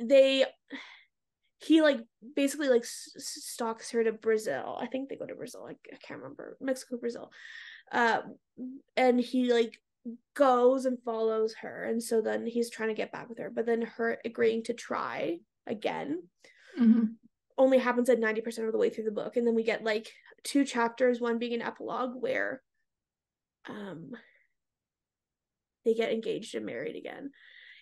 Speaker 1: he like basically like stalks her to Brazil. I think they go to Brazil. I can't remember. Mexico, Brazil. And he like goes and follows her, and so then he's trying to get back with her, but then her agreeing to try again only happens at 90% of the way through the book. And then we get like 2 chapters, one being an epilogue where they get engaged and married again.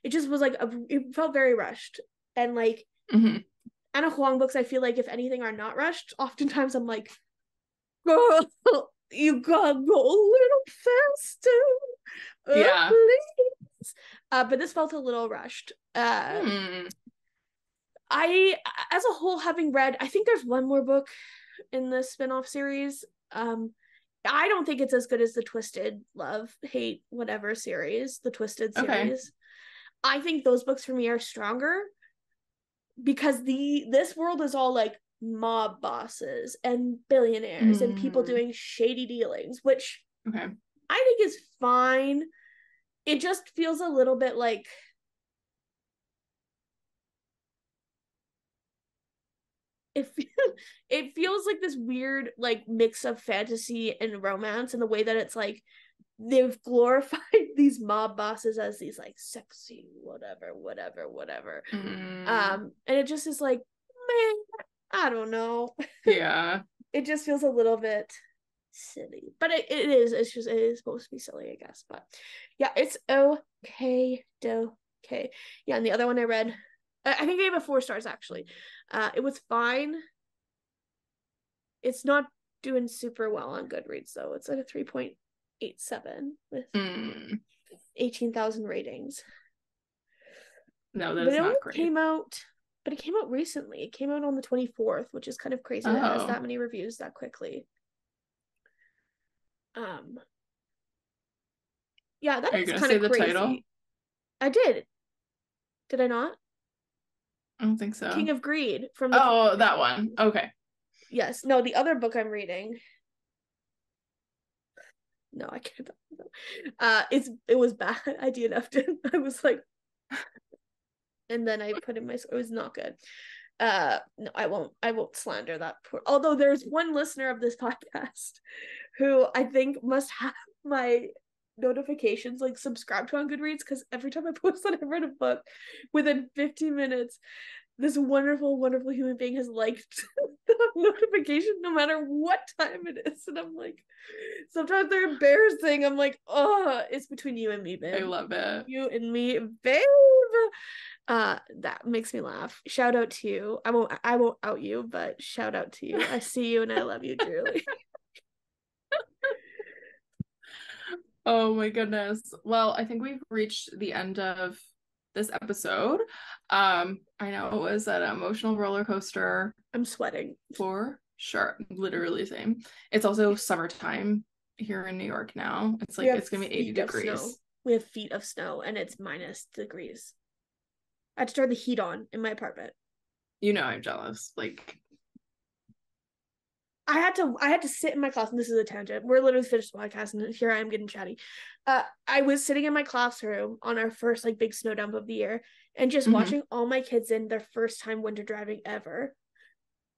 Speaker 1: It just was like it felt very rushed. And like Anna Huang books, I feel like if anything are not rushed, oftentimes I'm like, girl, you gotta go a little faster. Please. But this felt a little rushed. I, as a whole, having read, I think there's one more book in the spin-off series. I don't think it's as good as the Twisted Love, Hate, whatever series, the Twisted series. I think those books for me are stronger because this world is all like mob bosses and billionaires and people doing shady dealings, which I think is fine. It just feels a little bit like it feels like this weird like mix of fantasy and romance, in the way that it's like they've glorified these mob bosses as these like sexy whatever. And it just is like, man, I don't know.
Speaker 2: Yeah.
Speaker 1: It just feels a little bit silly, but it is supposed to be silly, I guess. But yeah, it's okay. Yeah, and the other one I read, I think I gave it 4 stars actually. It was fine. It's not doing super well on Goodreads though. It's at a 3.87 with 18,000 ratings.
Speaker 2: No, that is not great.
Speaker 1: Came out but it came out recently. It came out on the 24th, which is kind of crazy that it has that many reviews that quickly. Yeah, that is kind of crazy. Title? I did. Did I not?
Speaker 2: I don't think so.
Speaker 1: King of Greed from
Speaker 2: the that one. Okay.
Speaker 1: Yes. No, the other book I'm reading. No, I can't. It was bad. I DNF'd it. I was like, and then I put in my. It was not good. No, I won't slander that poor. Although there's one listener of this podcast who I think must have my notifications like subscribed to on Goodreads, because every time I post that I've read a book, within 15 minutes this wonderful human being has liked the notification no matter what time it is. And I'm like, sometimes they're embarrassing. I'm like, oh, it's between you and me, babe.
Speaker 2: I love it.
Speaker 1: You and me, babe. That makes me laugh. Shout out to you. I won't out you, but shout out to you. I see you and I love you dearly.
Speaker 2: Oh my goodness. Well, I think we've reached the end of this episode. I know it was an emotional roller coaster.
Speaker 1: I'm sweating.
Speaker 2: For sure. Literally same. It's also summertime here in New York now. It's like it's gonna be 80 degrees.
Speaker 1: We have feet of snow and it's minus degrees. I had to turn the heat on in my apartment.
Speaker 2: You know I'm jealous. Like
Speaker 1: I had to sit in my class, and this is a tangent. We're literally finished the podcast, and here I am getting chatty. I was sitting in my classroom on our first like big snow dump of the year, and just watching all my kids in their first time winter driving ever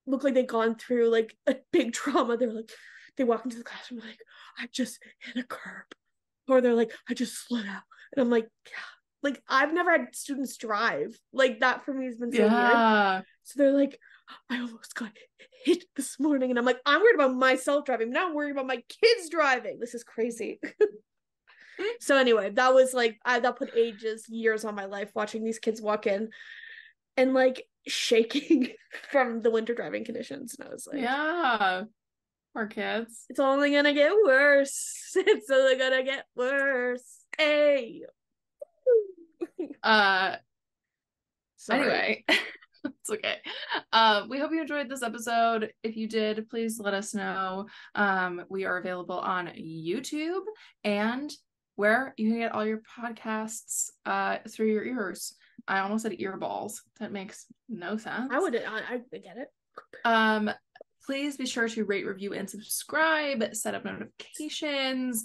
Speaker 1: look like they'd gone through like a big trauma. They're like, they walk into the classroom like, I just hit a curb, or they're like, I just slid out, and I'm like, yeah. Like I've never had students drive. Like that for me has been so weird. So they're like, I almost got hit this morning, and I'm like, I'm worried about myself driving. Now I'm worried about my kids driving. This is crazy. So anyway, that was like that put years on my life, watching these kids walk in and like shaking from the winter driving conditions. And I was like,
Speaker 2: yeah, poor kids.
Speaker 1: It's only gonna get worse. It's only gonna get worse. Hey.
Speaker 2: Anyway. It's okay. We hope you enjoyed this episode. If you did, please let us know. We are available on YouTube and where you can get all your podcasts through your ears. I almost said earballs. That makes no sense.
Speaker 1: I get it.
Speaker 2: Please be sure to rate, review, and subscribe, set up notifications,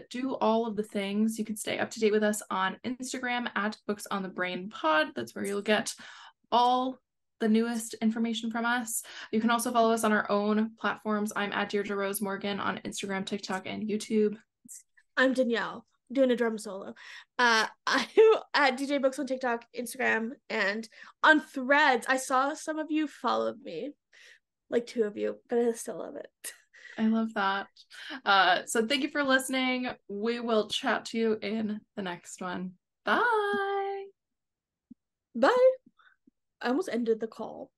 Speaker 2: do all of the things. You can stay up to date with us on Instagram at Books on the Brain Pod. That's where you'll get all the newest information from us. You can also follow us on our own platforms. I'm at Deirdre Rose Morgan on Instagram, TikTok, and YouTube.
Speaker 1: I'm Danielle, doing a drum solo. I'm at DJ Books on TikTok, Instagram, and on Threads. I saw some of you followed me, like 2 of you, but I still love it.
Speaker 2: I love that. So thank you for listening. We will chat to you in the next one. Bye.
Speaker 1: Bye. I almost ended the call.